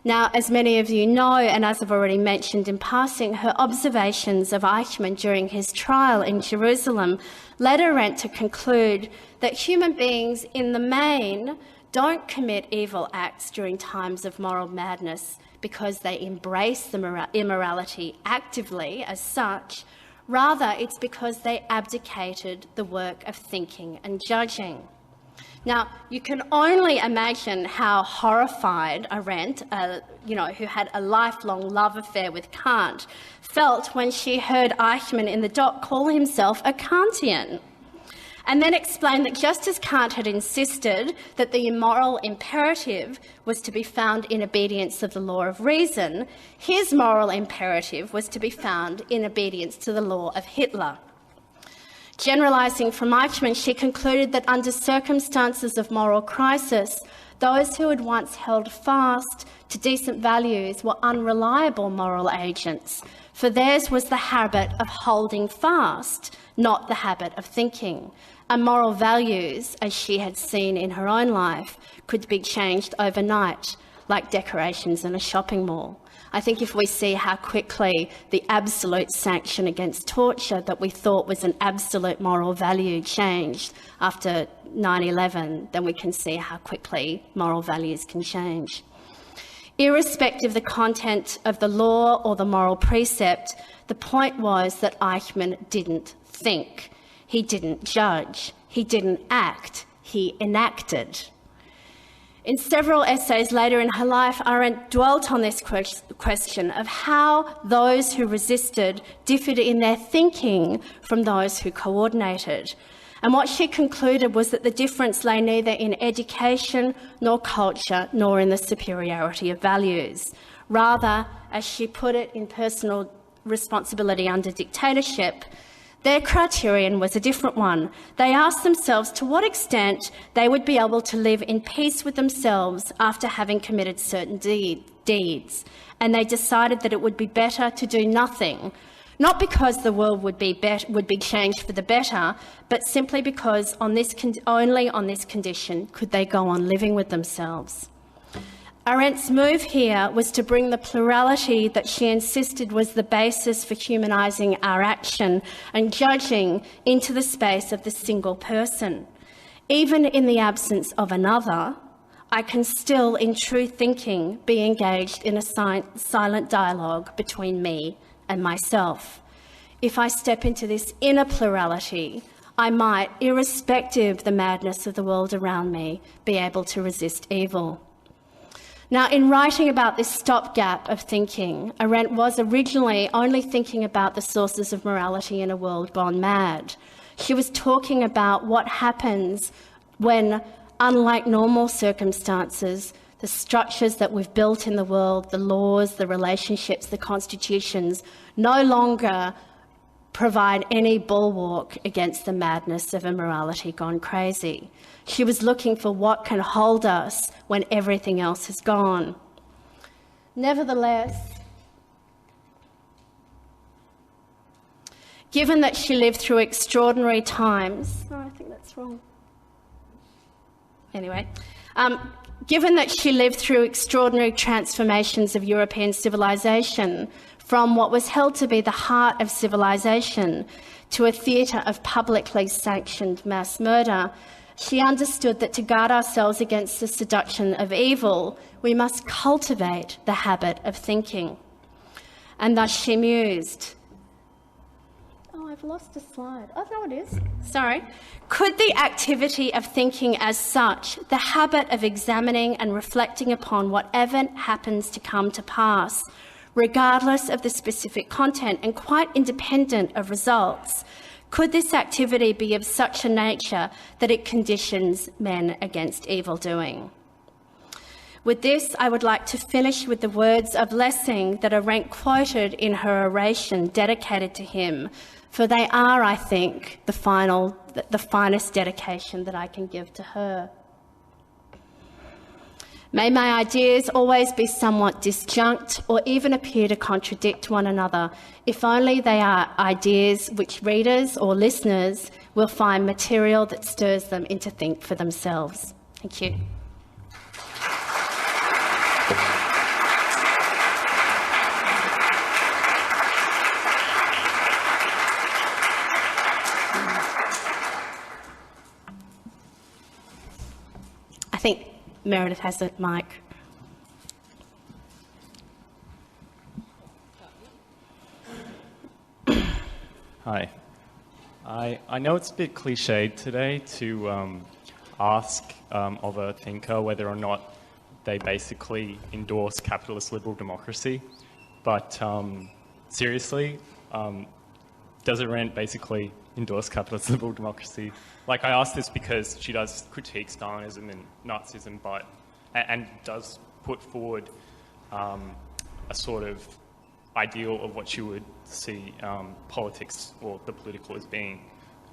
Now, as many of you know, and as I've already mentioned in passing, her observations of Eichmann during his trial in Jerusalem led Arendt to conclude that human beings, in the main, don't commit evil acts during times of moral madness because they embrace the immorality actively as such. Rather, it's because they abdicated the work of thinking and judging. Now, you can only imagine how horrified Arendt, who had a lifelong love affair with Kant, felt when she heard Eichmann in the dock call himself a Kantian, and then explained that just as Kant had insisted that the moral imperative was to be found in obedience of the law of reason, his moral imperative was to be found in obedience to the law of Hitler. Generalising from Eichmann, she concluded that under circumstances of moral crisis, those who had once held fast to decent values were unreliable moral agents, for theirs was the habit of holding fast, not the habit of thinking. And moral values, as she had seen in her own life, could be changed overnight, like decorations in a shopping mall. I think if we see how quickly the absolute sanction against torture that we thought was an absolute moral value changed after 9/11, then we can see how quickly moral values can change. Irrespective of the content of the law or the moral precept, the point was that Eichmann didn't think. He didn't judge. He didn't act. He enacted. In several essays later in her life, Arendt dwelt on this question of how those who resisted differed in their thinking from those who coordinated. And what she concluded was that the difference lay neither in education nor culture nor in the superiority of values. Rather, as she put it, in Personal Responsibility Under Dictatorship, their criterion was a different one. They asked themselves to what extent they would be able to live in peace with themselves after having committed certain deeds. And they decided that it would be better to do nothing, not because the world would be changed for the better, but simply because only on this condition could they go on living with themselves. Arendt's move here was to bring the plurality that she insisted was the basis for humanising our action and judging into the space of the single person. Even in the absence of another, I can still, in true thinking, be engaged in a silent dialogue between me and myself. If I step into this inner plurality, I might, irrespective of the madness of the world around me, be able to resist evil. Now, in writing about this stopgap of thinking, Arendt was originally only thinking about the sources of morality in a world gone mad. She was talking about what happens when, unlike normal circumstances, the structures that we've built in the world, the laws, the relationships, the constitutions, no longer provide any bulwark against the madness of a morality gone crazy. She was looking for what can hold us when everything else has gone. Nevertheless, given that she lived through extraordinary times... Oh, I think that's wrong. Anyway, given that she lived through extraordinary transformations of European civilization, from what was held to be the heart of civilization to a theatre of publicly sanctioned mass murder, she understood that to guard ourselves against the seduction of evil, we must cultivate the habit of thinking. And thus she mused. Oh, I've lost a slide. Oh, no, it is. Sorry. Could the activity of thinking as such, the habit of examining and reflecting upon whatever happens to come to pass, regardless of the specific content and quite independent of results, could this activity be of such a nature that it conditions men against evil doing? With this, I would like to finish with the words of Lessing that Arendt quoted in her oration dedicated to him, for they are, I think, the finest dedication that I can give to her. May my ideas always be somewhat disjunct or even appear to contradict one another, if only they are ideas which readers or listeners will find material that stirs them into think for themselves. Thank you. I think Meredith has a mic. Hi. I know it's a bit cliched today to ask of a thinker whether or not they basically endorse capitalist liberal democracy, but seriously, does Arendt basically endorse capitalist liberal democracy? Like, I ask this because she does critique Stalinism and Nazism, and does put forward a sort of ideal of what she would see politics or the political as being.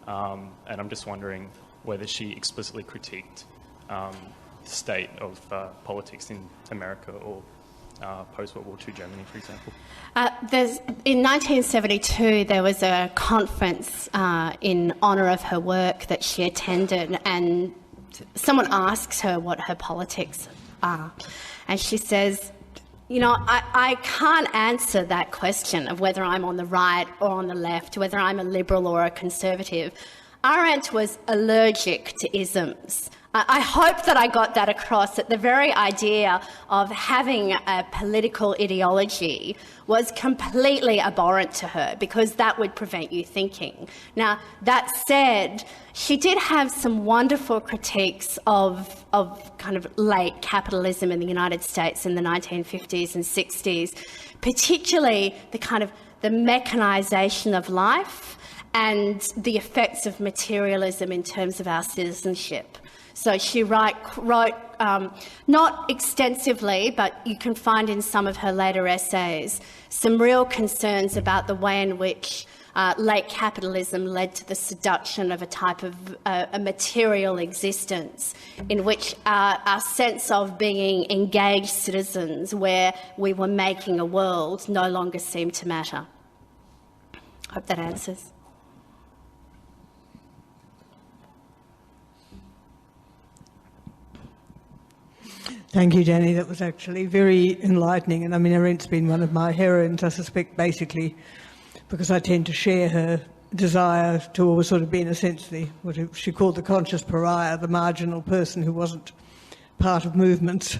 And I'm just wondering whether she explicitly critiqued the state of politics in America or post-World War II Germany, for example. In 1972, there was a conference in honour of her work that she attended, and someone asked her what her politics are. And she says, you know, I can't answer that question of whether I'm on the right or on the left, whether I'm a liberal or a conservative. Arendt was allergic to isms. I hope that I got that across, that the very idea of having a political ideology was completely abhorrent to her, because that would prevent you thinking. Now, that said, she did have some wonderful critiques of kind of late capitalism in the United States in the 1950s and 60s, particularly the mechanisation of life and the effects of materialism in terms of our citizenship. So she wrote not extensively, but you can find in some of her later essays some real concerns about the way in which late capitalism led to the seduction of a type of a material existence in which our sense of being engaged citizens where we were making a world no longer seemed to matter. Hope that answers. Thank you, Danny. That was actually very enlightening. And I mean, Arendt's been one of my heroines, I suspect, basically because I tend to share her desire to always sort of be, in a sense, what she called the conscious pariah, the marginal person who wasn't part of movements.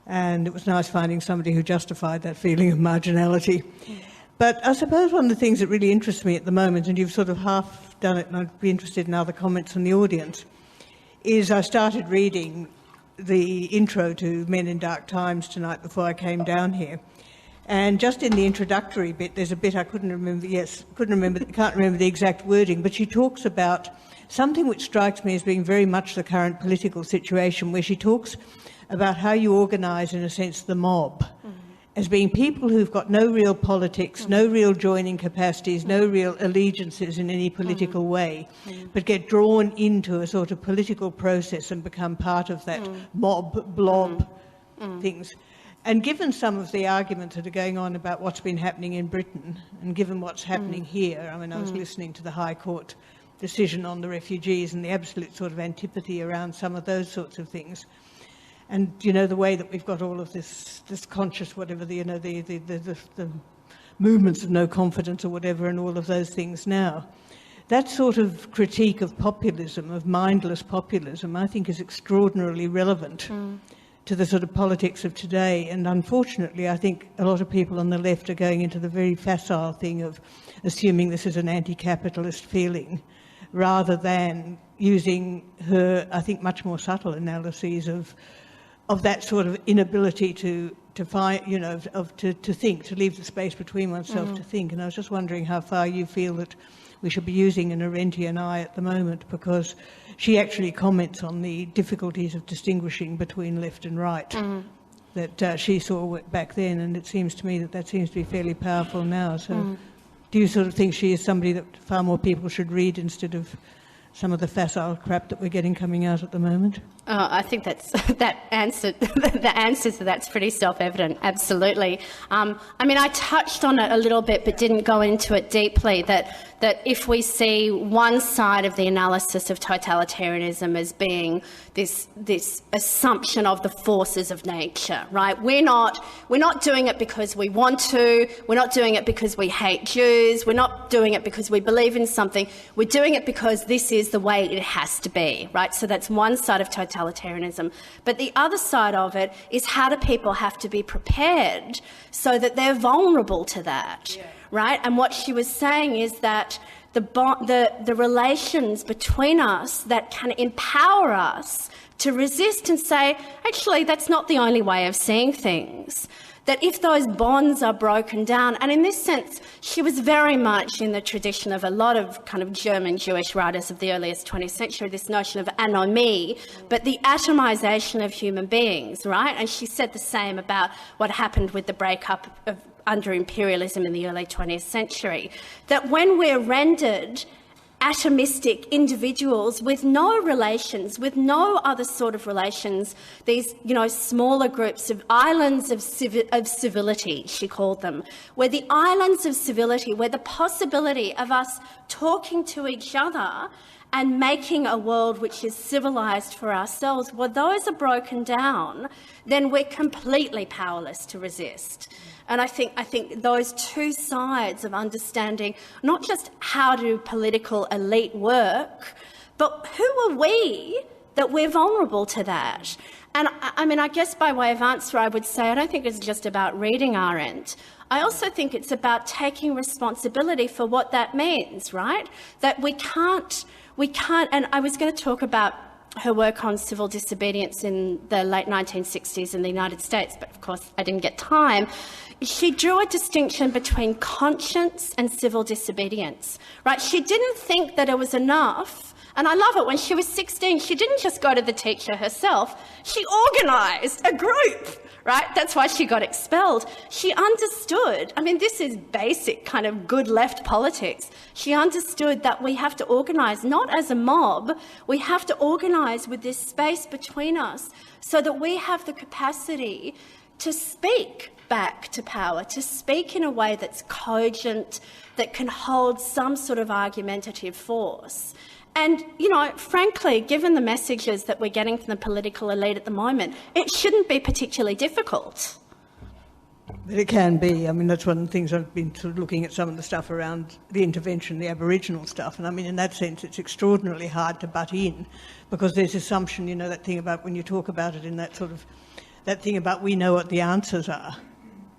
And it was nice finding somebody who justified that feeling of marginality. But I suppose one of the things that really interests me at the moment, and you've sort of half done it, and I'd be interested in other comments from the audience, is I started reading the intro to Men in Dark Times tonight before I came down here. And just in the introductory bit, there's a bit I can't remember the exact wording, but she talks about something which strikes me as being very much the current political situation, where she talks about how you organise, in a sense, the mob, as being people who've got no real politics, no real joining capacities, no real allegiances in any political way, but get drawn into a sort of political process and become part of that mob, blob things. And given some of the arguments that are going on about what's been happening in Britain, and given what's happening here, I mean, I was listening to the High Court decision on the refugees and the absolute sort of antipathy around some of those sorts of things. And, you know, the way that we've got all of this conscious, whatever, the movements of no confidence or whatever, and all of those things now. That sort of critique of populism, of mindless populism, I think is extraordinarily relevant to the sort of politics of today. And unfortunately, I think a lot of people on the left are going into the very facile thing of assuming this is an anti-capitalist feeling, rather than using her, I think, much more subtle analyses of that sort of inability to find, you know, to think, to leave the space between oneself to think. And I was just wondering how far you feel that we should be using an Arendtian eye at the moment, because she actually comments on the difficulties of distinguishing between left and right that she saw back then, and it seems to me that seems to be fairly powerful now. So do you sort of think she is somebody that far more people should read instead of some of the facile crap that we're getting coming out at the moment? I think the answer to that's pretty self-evident, absolutely. I mean, I touched on it a little bit but didn't go into it deeply, that if we see one side of the analysis of totalitarianism as being this assumption of the forces of nature, right? We're not doing it because we want to, we're not doing it because we hate Jews, we're not doing it because we believe in something, we're doing it because this is the way it has to be, right? So that's one side of totalitarianism. But the other side of it is, how do people have to be prepared so that they're vulnerable to that, right? And what she was saying is that the relations between us that can empower us to resist and say, actually, that's not the only way of seeing things. That if those bonds are broken down, and in this sense, she was very much in the tradition of a lot of kind of German Jewish writers of the earliest 20th century, this notion of anomie, but the atomization of human beings, right? And she said the same about what happened with the breakup under imperialism in the early 20th century, that when we're rendered atomistic individuals with no relations, with no other sort of relations, these, smaller groups of islands of civility, she called them, where the islands of civility, where the possibility of us talking to each other and making a world which is civilised for ourselves, well, those are broken down, then we're completely powerless to resist. And I think those two sides of understanding not just how do political elite work, but who are we that we're vulnerable to that? And I guess by way of answer, I would say I don't think it's just about reading Arendt. I also think it's about taking responsibility for what that means, right? That we can't, and I was going to talk about her work on civil disobedience in the late 1960s in the United States, but of course I didn't get time. She drew a distinction between conscience and civil disobedience, right? She didn't think that it was enough. And I love it, when she was 16, she didn't just go to the teacher herself, she organised a group, right? That's why she got expelled. She understood, this is basic kind of good left politics. She understood that we have to organise, not as a mob, we have to organise with this space between us so that we have the capacity to speak back to power, to speak in a way that's cogent, that can hold some sort of argumentative force. And, frankly, given the messages that we're getting from the political elite at the moment, it shouldn't be particularly difficult. But it can be. That's one of the things I've been sort of looking at, some of the stuff around the intervention, the Aboriginal stuff. And in that sense, it's extraordinarily hard to butt in, because there's assumption, that thing about when you talk about it in that sort of, that thing about we know what the answers are.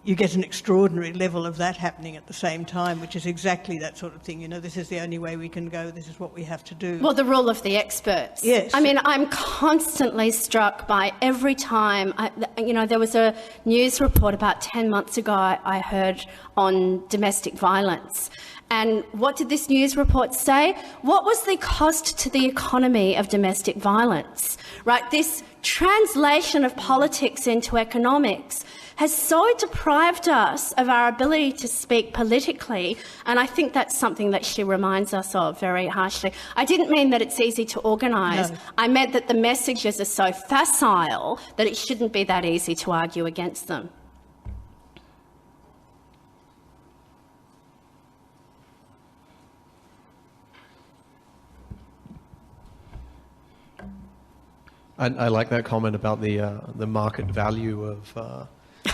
You get an extraordinary level of that happening at the same time, which is exactly that sort of thing. This is the only way we can go. This is what we have to do. Well, the rule of the experts. Yes. I'm constantly struck by every time, there was a news report about 10 months ago I heard on domestic violence. And what did this news report say? What was the cost to the economy of domestic violence? Right? This translation of politics into economics has so deprived us of our ability to speak politically, and I think that's something that she reminds us of very harshly. I didn't mean that it's easy to organise. No. I meant that the messages are so facile that it shouldn't be that easy to argue against them. I like that comment about the market value of,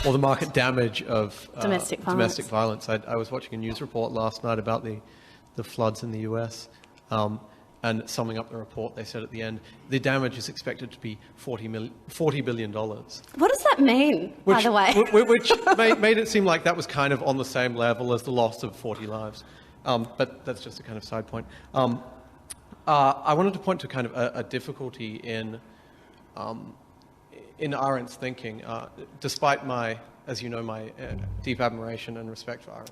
or the market damage of domestic violence. I was watching a news report last night about the floods in the US, and summing up the report, they said at the end, the damage is expected to be $40 billion. What does that mean, by the way? Which made it seem like that was kind of on the same level as the loss of 40 lives. But that's just a kind of side point. I wanted to point to kind of a difficulty in Arendt's thinking, despite my deep admiration and respect for Arendt.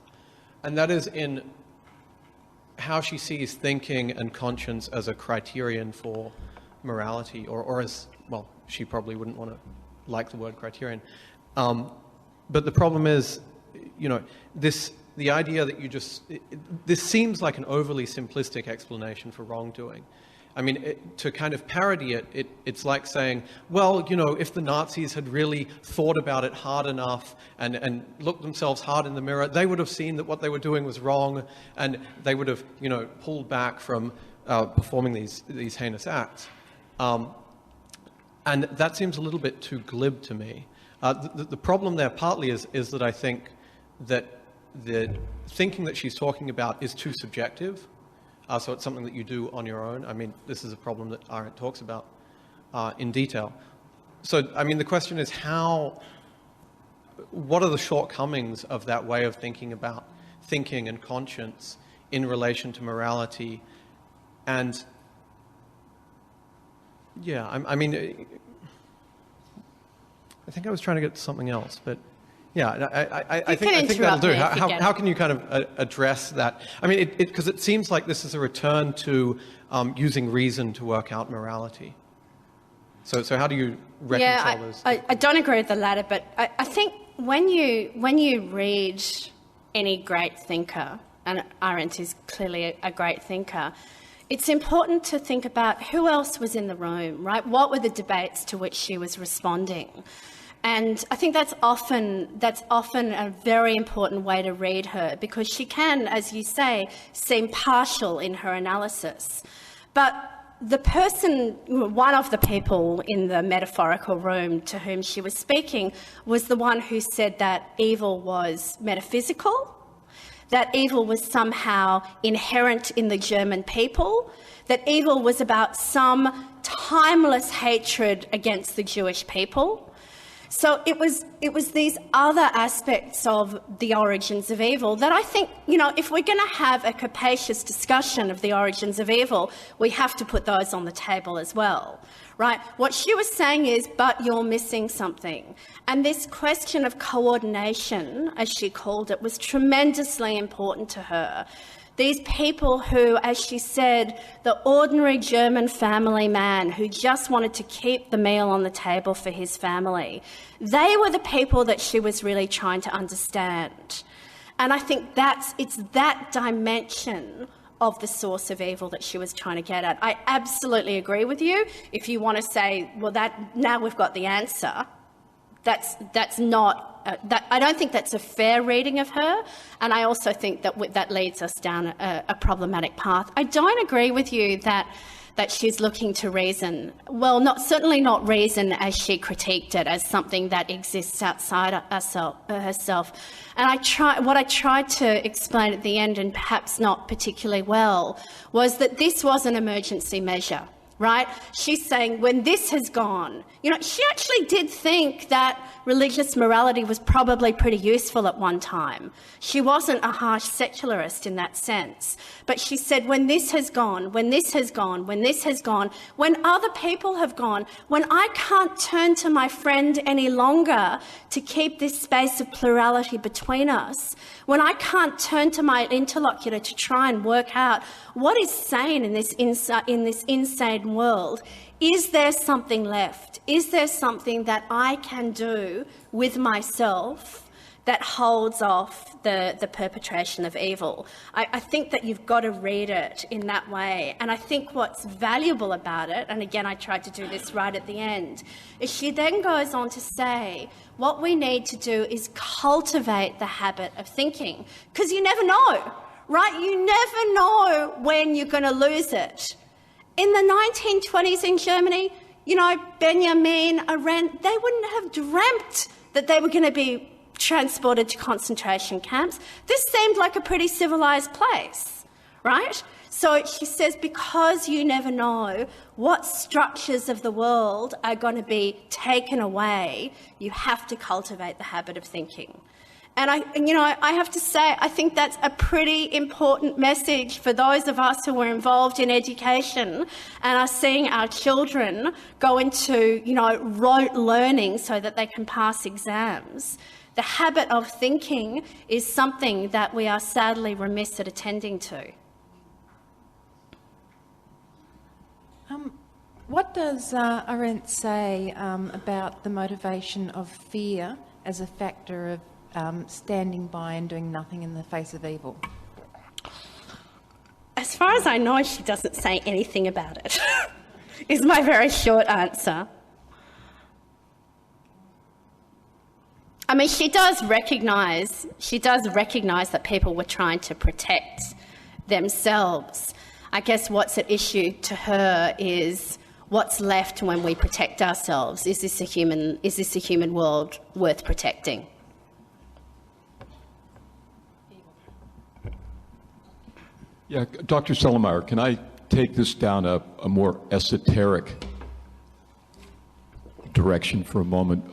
And that is in how she sees thinking and conscience as a criterion for morality, or as, well, she probably wouldn't want to like the word criterion. But the problem is, the idea that this seems like an overly simplistic explanation for wrongdoing. To kind of parody it, it's like saying, well, if the Nazis had really thought about it hard enough and looked themselves hard in the mirror, they would have seen that what they were doing was wrong, and they would have, pulled back from performing these heinous acts. And that seems a little bit too glib to me. The problem there partly is that I think that the thinking that she's talking about is too subjective. So it's something that you do on your own. This is a problem that Arendt talks about in detail. So, the question is what are the shortcomings of that way of thinking about thinking and conscience in relation to morality? And, yeah, I think I was trying to get to something else, but... Yeah, I think that'll do. How can you kind of address that? Because it seems like this is a return to using reason to work out morality. So how do you reconcile those? I don't agree with the latter, but I think when you read any great thinker, and Arendt is clearly a great thinker, it's important to think about who else was in the room, right? What were the debates to which she was responding? And I think that's often a very important way to read her, because she can, as you say, seem partial in her analysis. But the person, one of the people in the metaphorical room to whom she was speaking, was the one who said that evil was metaphysical, that evil was somehow inherent in the German people, that evil was about some timeless hatred against the Jewish people. So it was these other aspects of the origins of evil that I think, if we're going to have a capacious discussion of the origins of evil, we have to put those on the table as well, right? What she was saying is, but you're missing something. And this question of coordination, as she called it, was tremendously important to her. These people who, as she said, the ordinary German family man who just wanted to keep the meal on the table for his family, they were the people that she was really trying to understand. And I think it's that dimension of the source of evil that she was trying to get at. I absolutely agree with you. If you want to say, well, now we've got the answer, that's not. I don't think that's a fair reading of her, and I also think that leads us down a problematic path. I don't agree with you that she's looking to reason. Well, certainly not reason as she critiqued it, as something that exists outside herself. And what I tried to explain at the end, and perhaps not particularly well, was that this was an emergency measure. Right? She's saying when this has gone, she actually did think that religious morality was probably pretty useful at one time. She wasn't a harsh secularist in that sense. But she said when this has gone, when this has gone, when this has gone, when other people have gone, when I can't turn to my friend any longer to keep this space of plurality between us, when I can't turn to my interlocutor to try and work out what is sane in this insane world, is there something left? Is there something that I can do with myself that holds off the perpetration of evil? I think that you've got to read it in that way. And I think what's valuable about it, and again I tried to do this right at the end, is she then goes on to say what we need to do is cultivate the habit of thinking, because you never know, right? You never know when you're going to lose it. In the 1920s in Germany, Benjamin, Arendt, they wouldn't have dreamt that they were going to be transported to concentration camps. This seemed like a pretty civilized place, right? So she says, because you never know what structures of the world are going to be taken away, you have to cultivate the habit of thinking. And I have to say, I think that's a pretty important message for those of us who are involved in education and are seeing our children go into, rote learning so that they can pass exams. The habit of thinking is something that we are sadly remiss at attending to. What does Arendt say about the motivation of fear as a factor of standing by and doing nothing in the face of evil? As far as I know, she doesn't say anything about it, is my very short answer. I mean, she does recognise that people were trying to protect themselves. I guess what's at issue to her is what's left when we protect ourselves. Is this a human world worth protecting? Yeah, Dr. Sellemeyer, can I take this down a more esoteric direction for a moment?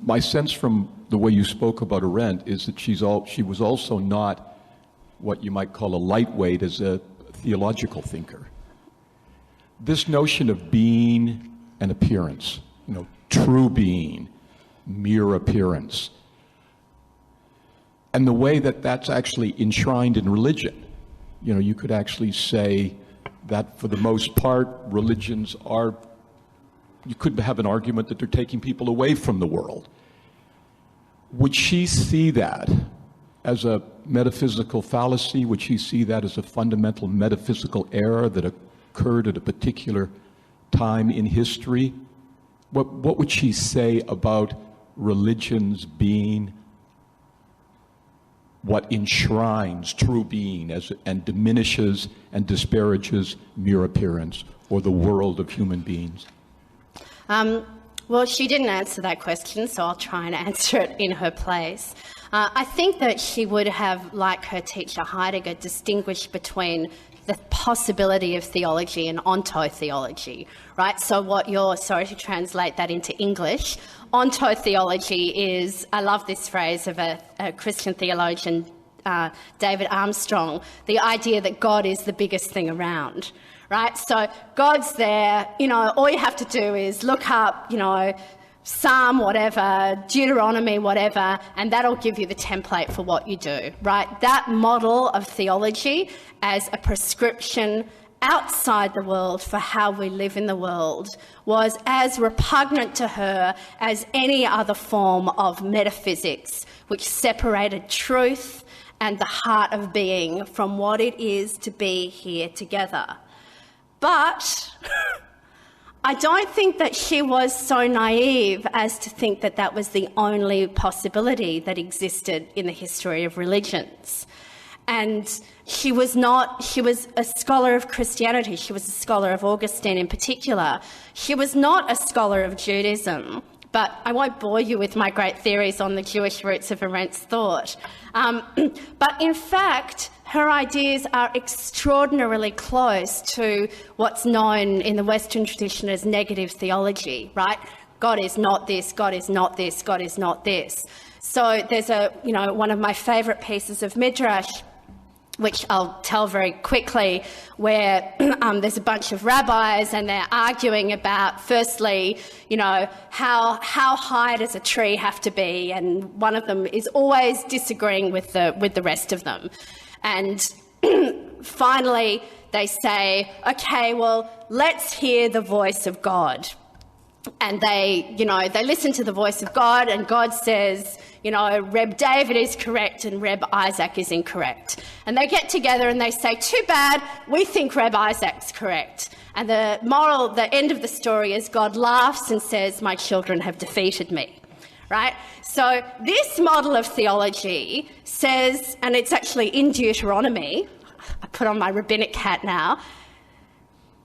My sense from the way you spoke about Arendt is that she was also not what you might call a lightweight as a theological thinker. This notion of being and appearance, true being, mere appearance, and the way that that's actually enshrined in religion. You could actually say that for the most part, religions are, you could have an argument that they're taking people away from the world. Would she see that as a metaphysical fallacy? Would she see that as a fundamental metaphysical error that occurred at a particular time in history, what would she say about religion's being what enshrines true being and diminishes and disparages mere appearance, or the world of human beings? Well, she didn't answer that question, so I'll try and answer it in her place. I think that she would have, like her teacher Heidegger, distinguished between the possibility of theology and ontotheology, right? So what you're, sorry to translate that into English, ontotheology is, I love this phrase of a Christian theologian, David Armstrong, the idea that God is the biggest thing around, right? So God's there, all you have to do is look up, Psalm whatever, Deuteronomy whatever, and that'll give you the template for what you do, right? That model of theology as a prescription outside the world for how we live in the world was as repugnant to her as any other form of metaphysics, which separated truth and the heart of being from what it is to be here together. But I don't think that she was so naive as to think that that was the only possibility that existed in the history of religions. And she was a scholar of Christianity. She was a scholar of Augustine in particular. She was not a scholar of Judaism. But I won't bore you with my great theories on the Jewish roots of Arendt's thought. But in fact, her ideas are extraordinarily close to what's known in the Western tradition as negative theology, right? God is not this, God is not this, God is not this. So there's one of my favourite pieces of Midrash, which I'll tell very quickly, where there's a bunch of rabbis and they're arguing about, firstly, how high does a tree have to be? And one of them is always disagreeing with the rest of them. And finally, they say, okay, well, let's hear the voice of God. And they listen to the voice of God, and God says, Reb David is correct and Reb Isaac is incorrect. And they get together and they say, too bad, we think Reb Isaac's correct. And the end of the story is God laughs and says, my children have defeated me, right? So this model of theology says, and it's actually in Deuteronomy, I put on my rabbinic hat now,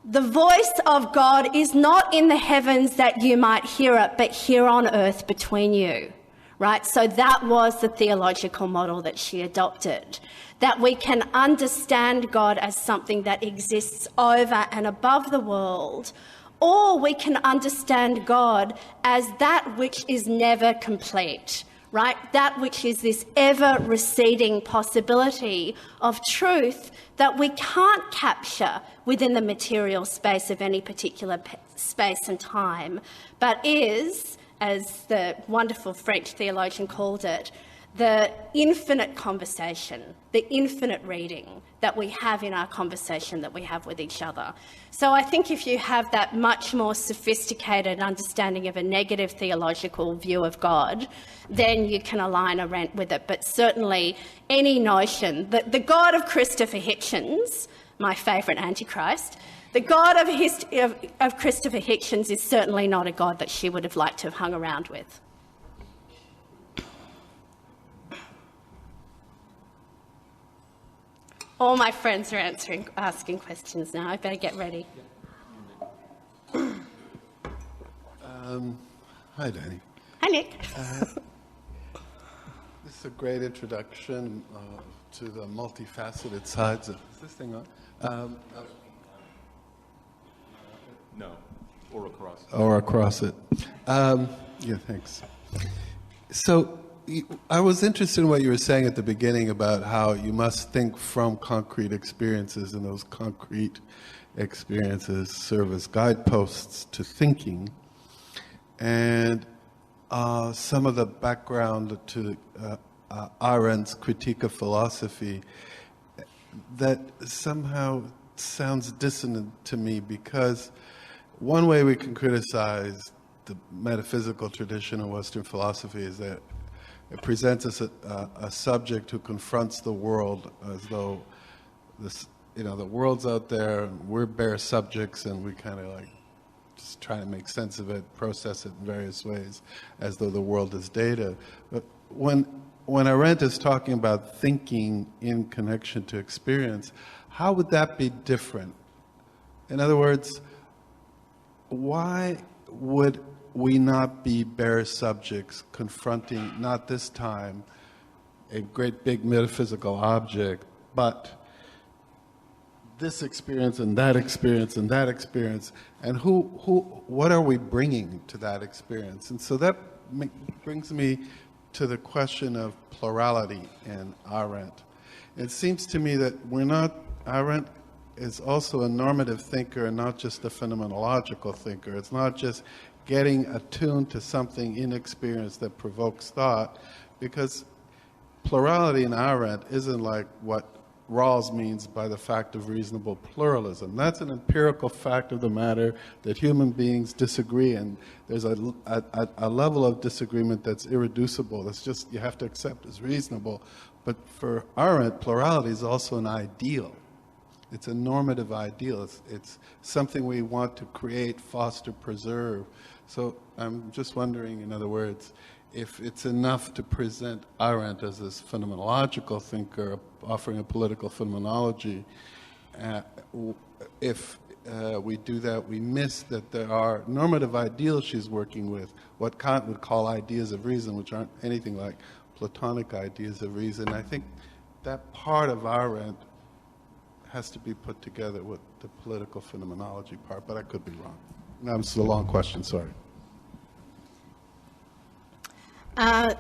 the voice of God is not in the heavens that you might hear it, but here on earth between you, right? So that was the theological model that she adopted, that we can understand God as something that exists over and above the world, or we can understand God as that which is never complete, right? That which is this ever-receding possibility of truth that we can't capture within the material space of any particular space and time, but is, as the wonderful French theologian called it, the infinite conversation, the infinite reading that we have in our conversation that we have with each other. So I think if you have that much more sophisticated understanding of a negative theological view of God, then you can align Arendt with it. But certainly any notion that the God of Christopher Hitchens, my favourite Antichrist, the God of Christopher Hitchens is certainly not a God that she would have liked to have hung around with. All my friends are asking questions now. I better get ready. Hi, Danny. Hi, Nick. This is a great introduction to the multifaceted sides of... Is this thing on? No, or across. Or across it. Yeah, thanks. So I was interested in what you were saying at the beginning about how you must think from concrete experiences, and those concrete experiences serve as guideposts to thinking. And some of the background to Arendt's critique of philosophy that somehow sounds dissonant to me, because one way we can criticize the metaphysical tradition of Western philosophy is that it presents us a subject who confronts the world as though the world's out there, and we're bare subjects, and we kind of like just try to make sense of it, process it in various ways, as though the world is data. But when Arendt is talking about thinking in connection to experience, how would that be different? In other words, why would we not be bare subjects confronting, not this time, a great big metaphysical object, but this experience and that experience and that experience, and what are we bringing to that experience? And so that brings me to the question of plurality in Arendt. It seems to me that Arendt is also a normative thinker and not just a phenomenological thinker. It's not just getting attuned to something in experience that provokes thought, because plurality in Arendt isn't like what Rawls means by the fact of reasonable pluralism. That's an empirical fact of the matter that human beings disagree, and there's a level of disagreement that's irreducible. That's just, you have to accept as reasonable. But for Arendt, plurality is also an ideal. It's a normative ideal. It's something we want to create, foster, preserve. So I'm just wondering, in other words, if it's enough to present Arendt as this phenomenological thinker offering a political phenomenology. If we do that, we miss that there are normative ideals she's working with, what Kant would call ideas of reason, which aren't anything like Platonic ideas of reason. I think that part of Arendt has to be put together with the political phenomenology part, but I could be wrong. Now, this is a long question, sorry. I'll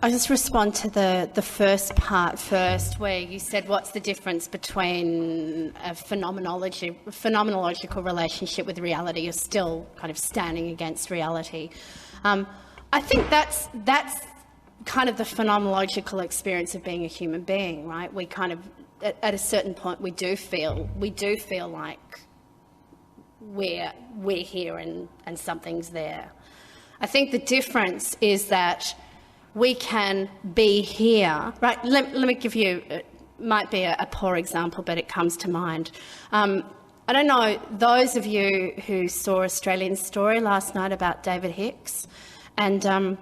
just respond to the first part first, where you said what's the difference between a phenomenological relationship with reality. You're still kind of standing against reality. I think that's kind of the phenomenological experience of being a human being, right? We kind of, at a certain point, we do feel like we're here and something's there. I think the difference is that we can be here, right? Let me give you, it might be a poor example, but it comes to mind. I don't know, those of you who saw Australian Story last night about David Hicks, and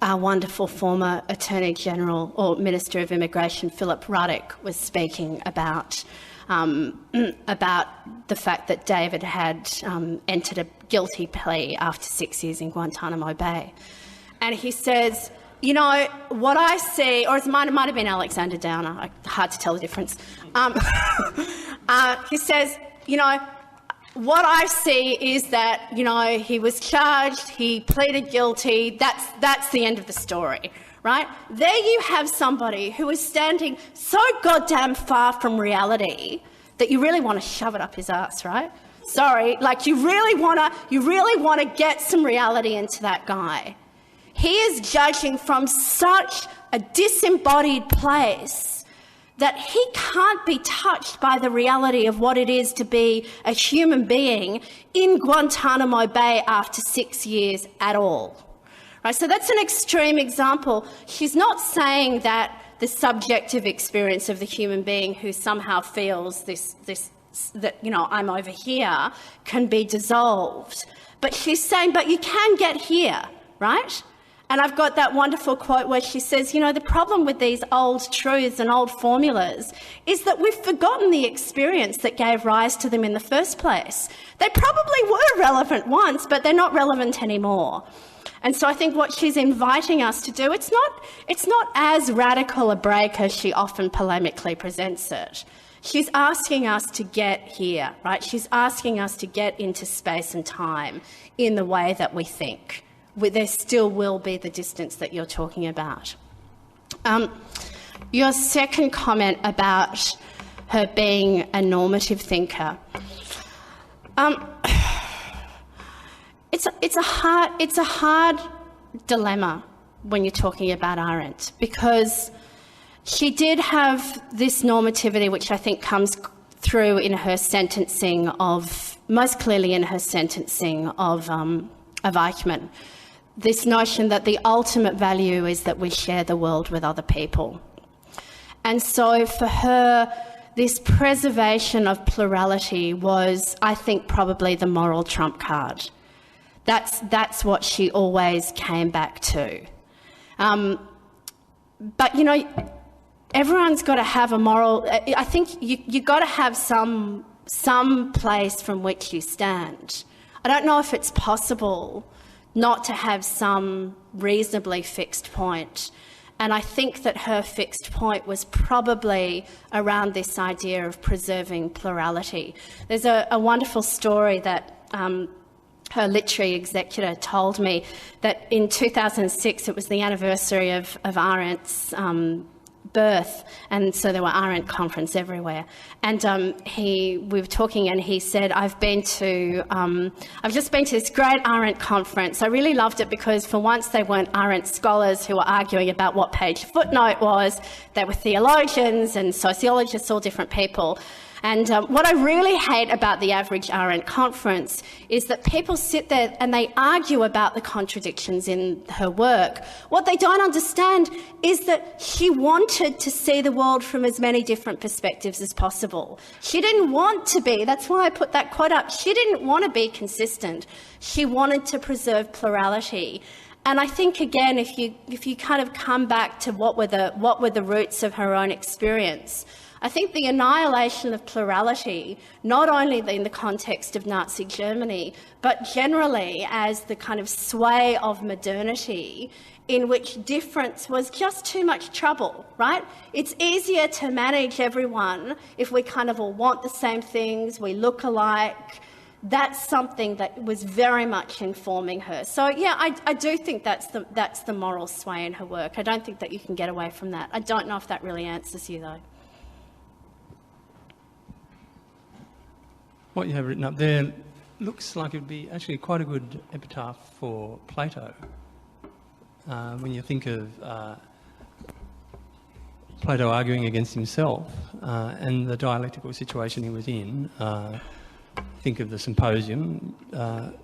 our wonderful former Attorney General or Minister of Immigration, Philip Ruddock, was speaking about the fact that David had entered a guilty plea after 6 years in Guantanamo Bay. And he says, what I see, or it might have been Alexander Downer, hard to tell the difference. He says, what I see is that, he was charged, he pleaded guilty, that's the end of the story, right? There you have somebody who is standing so goddamn far from reality that you really want to shove it up his ass, right? Sorry, like you really want to get some reality into that guy. He is judging from such a disembodied place that he can't be touched by the reality of what it is to be a human being in Guantanamo Bay after 6 years at all. Right, so that's an extreme example. She's not saying that the subjective experience of the human being who somehow feels that I'm over here can be dissolved. But she's saying, but you can get here, right? And I've got that wonderful quote where she says, the problem with these old truths and old formulas is that we've forgotten the experience that gave rise to them in the first place. They probably were relevant once, but they're not relevant anymore. And so I think what she's inviting us to do, it's not as radical a break as she often polemically presents it. She's asking us to get here, right? She's asking us to get into space and time in the way that we think. There still will be the distance that you're talking about. Your second comment about her being a normative thinker. It's a hard dilemma when you're talking about Arendt, because she did have this normativity, which I think comes through in her sentencing most clearly in her sentencing of Eichmann. This notion that the ultimate value is that we share the world with other people. And so for her, this preservation of plurality was, I think, probably the moral trump card. That's what she always came back to. But, you know, everyone's got to have a moral... I think you've got to have some place from which you stand. I don't know if it's possible not to have some reasonably fixed point. And I think that her fixed point was probably around this idea of preserving plurality. There's a wonderful story that her literary executor told me, that in 2006 it was the anniversary of Arendt's birth, and so there were Arendt conferences everywhere. And we were talking, and he said, I've just been to this great Arendt conference. I really loved it because for once they weren't Arendt scholars who were arguing about what page a footnote was. They were theologians and sociologists, all different people. And what I really hate about the average Arendt conference is that people sit there and they argue about the contradictions in her work. What they don't understand is that she wanted to see the world from as many different perspectives as possible. She didn't want to be, that's why I put that quote up, she didn't want to be consistent. She wanted to preserve plurality. And I think, again, if you kind of come back to what were the roots of her own experience, I think the annihilation of plurality, not only in the context of Nazi Germany, but generally as the kind of sway of modernity in which difference was just too much trouble, right? It's easier to manage everyone if we kind of all want the same things, we look alike. That's something that was very much informing her. So, yeah, I do think that's the moral sway in her work. I don't think that you can get away from that. I don't know if that really answers you, though. What you have written up there looks like it would be actually quite a good epitaph for Plato. When you think of Plato arguing against himself and the dialectical situation he was in, think of the Symposium. One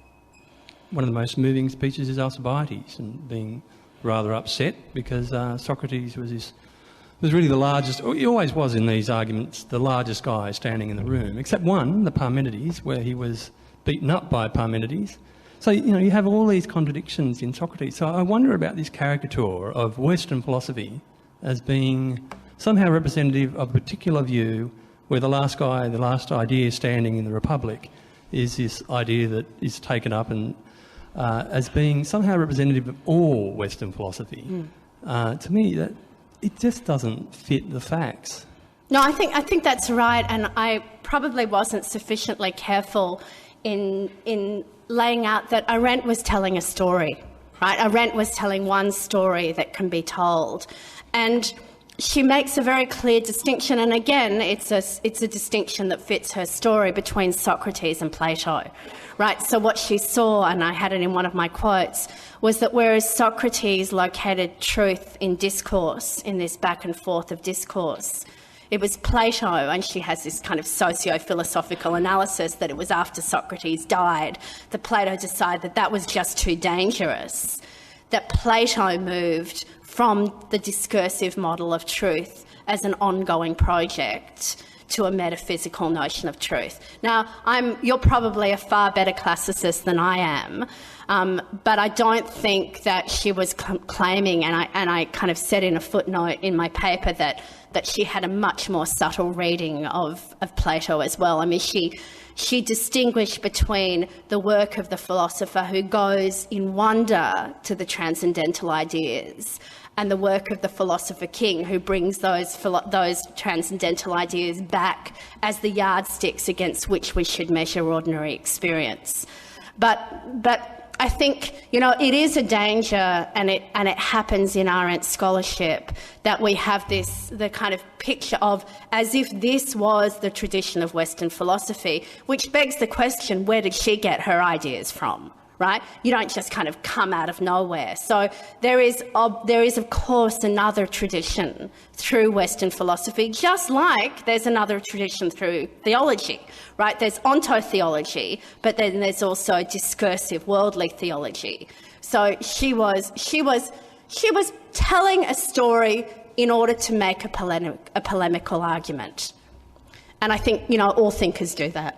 of the most moving speeches is Alcibiades, and being rather upset because Socrates was really the largest, he always was in these arguments, the largest guy standing in the room, except one, the Parmenides, where he was beaten up by Parmenides. So, you know, you have all these contradictions in Socrates. So I wonder about this caricature of Western philosophy as being somehow representative of a particular view where the last guy, the last idea standing in the Republic is this idea that is taken up and as being somehow representative of all Western philosophy. To me, that it just doesn't fit the facts. No, I think that's right, and I probably wasn't sufficiently careful in laying out that Arendt was telling a story, right? Arendt was telling one story that can be told, and she makes a very clear distinction, and again, it's a distinction that fits her story between Socrates and Plato, right? So what she saw, and I had it in one of my quotes, was that whereas Socrates located truth in discourse, in this back and forth of discourse, it was Plato, and she has this kind of socio-philosophical analysis that it was after Socrates died that Plato decided that was just too dangerous, that Plato moved from the discursive model of truth as an ongoing project to a metaphysical notion of truth. Now, you're probably a far better classicist than I am, but I don't think that she was claiming, and I kind of said in a footnote in my paper that she had a much more subtle reading of Plato as well. I mean, she distinguished between the work of the philosopher who goes in wonder to the transcendental ideas and the work of the philosopher king who brings those transcendental ideas back as the yardsticks against which we should measure ordinary experience. But I think, you know, it is a danger, and it happens in Arendt scholarship, that we have the kind of picture of as if this was the tradition of Western philosophy, which begs the question, where did she get her ideas from? Right? You don't just kind of come out of nowhere. So there is of course another tradition through Western philosophy, just like there's another tradition through theology, right? There's ontotheology, but then there's also discursive worldly theology. So she was telling a story in order to make a polemical argument. And I think, you know, all thinkers do that.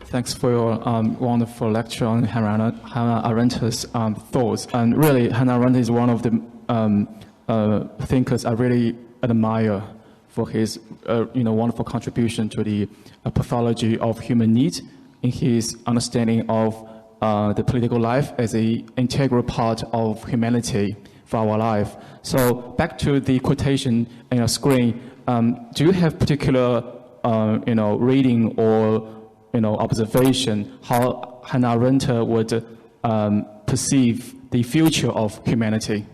Thanks for your wonderful lecture on Hannah Arendt's thoughts. And really, Hannah Arendt is one of the thinkers I really admire for his wonderful contribution to the pathology of human needs in his understanding of the political life as an integral part of humanity for our life. So back to the quotation on your screen, do you have particular reading or observation how Hannah Arendt would perceive the future of humanity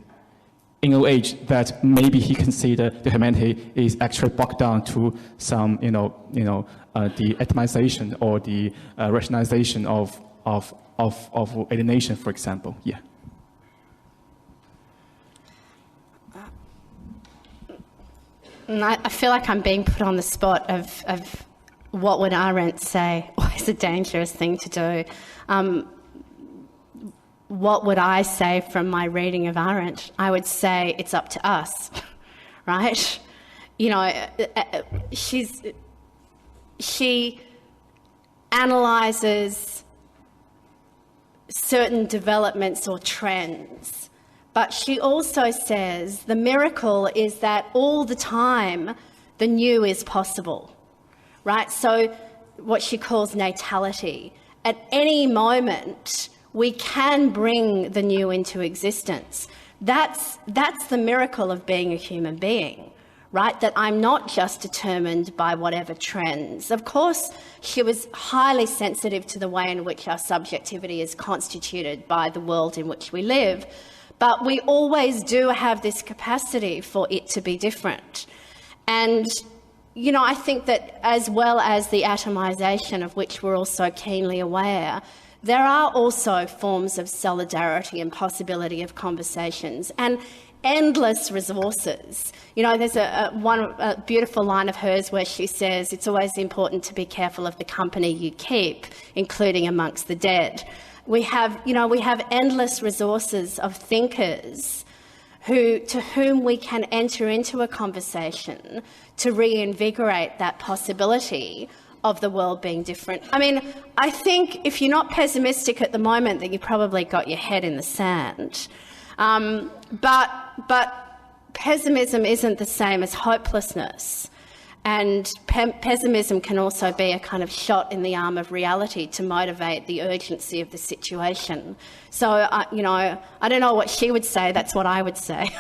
in an age that maybe he considered the humanity is actually bogged down to some, the atomization or the rationalization of alienation, for example. Yeah. I feel like I'm being put on the spot of what would Arendt say? Always a dangerous thing to do. What would I say from my reading of Arendt? I would say it's up to us, right? She analyses certain developments or trends, but she also says the miracle is that all the time the new is possible. Right? So what she calls natality. At any moment, we can bring the new into existence. That's the miracle of being a human being, right? That I'm not just determined by whatever trends. Of course, she was highly sensitive to the way in which our subjectivity is constituted by the world in which we live, but we always do have this capacity for it to be different. And I think that as well as the atomization of which we're also keenly aware, there are also forms of solidarity and possibility of conversations and endless resources. There's a beautiful line of hers where she says it's always important to be careful of the company you keep, including amongst the dead. We have endless resources of thinkers to whom we can enter into a conversation to reinvigorate that possibility of the world being different. I mean, I think if you're not pessimistic at the moment, then you probably got your head in the sand. But pessimism isn't the same as hopelessness. And pessimism can also be a kind of shot in the arm of reality to motivate the urgency of the situation. So, I don't know what she would say, that's what I would say.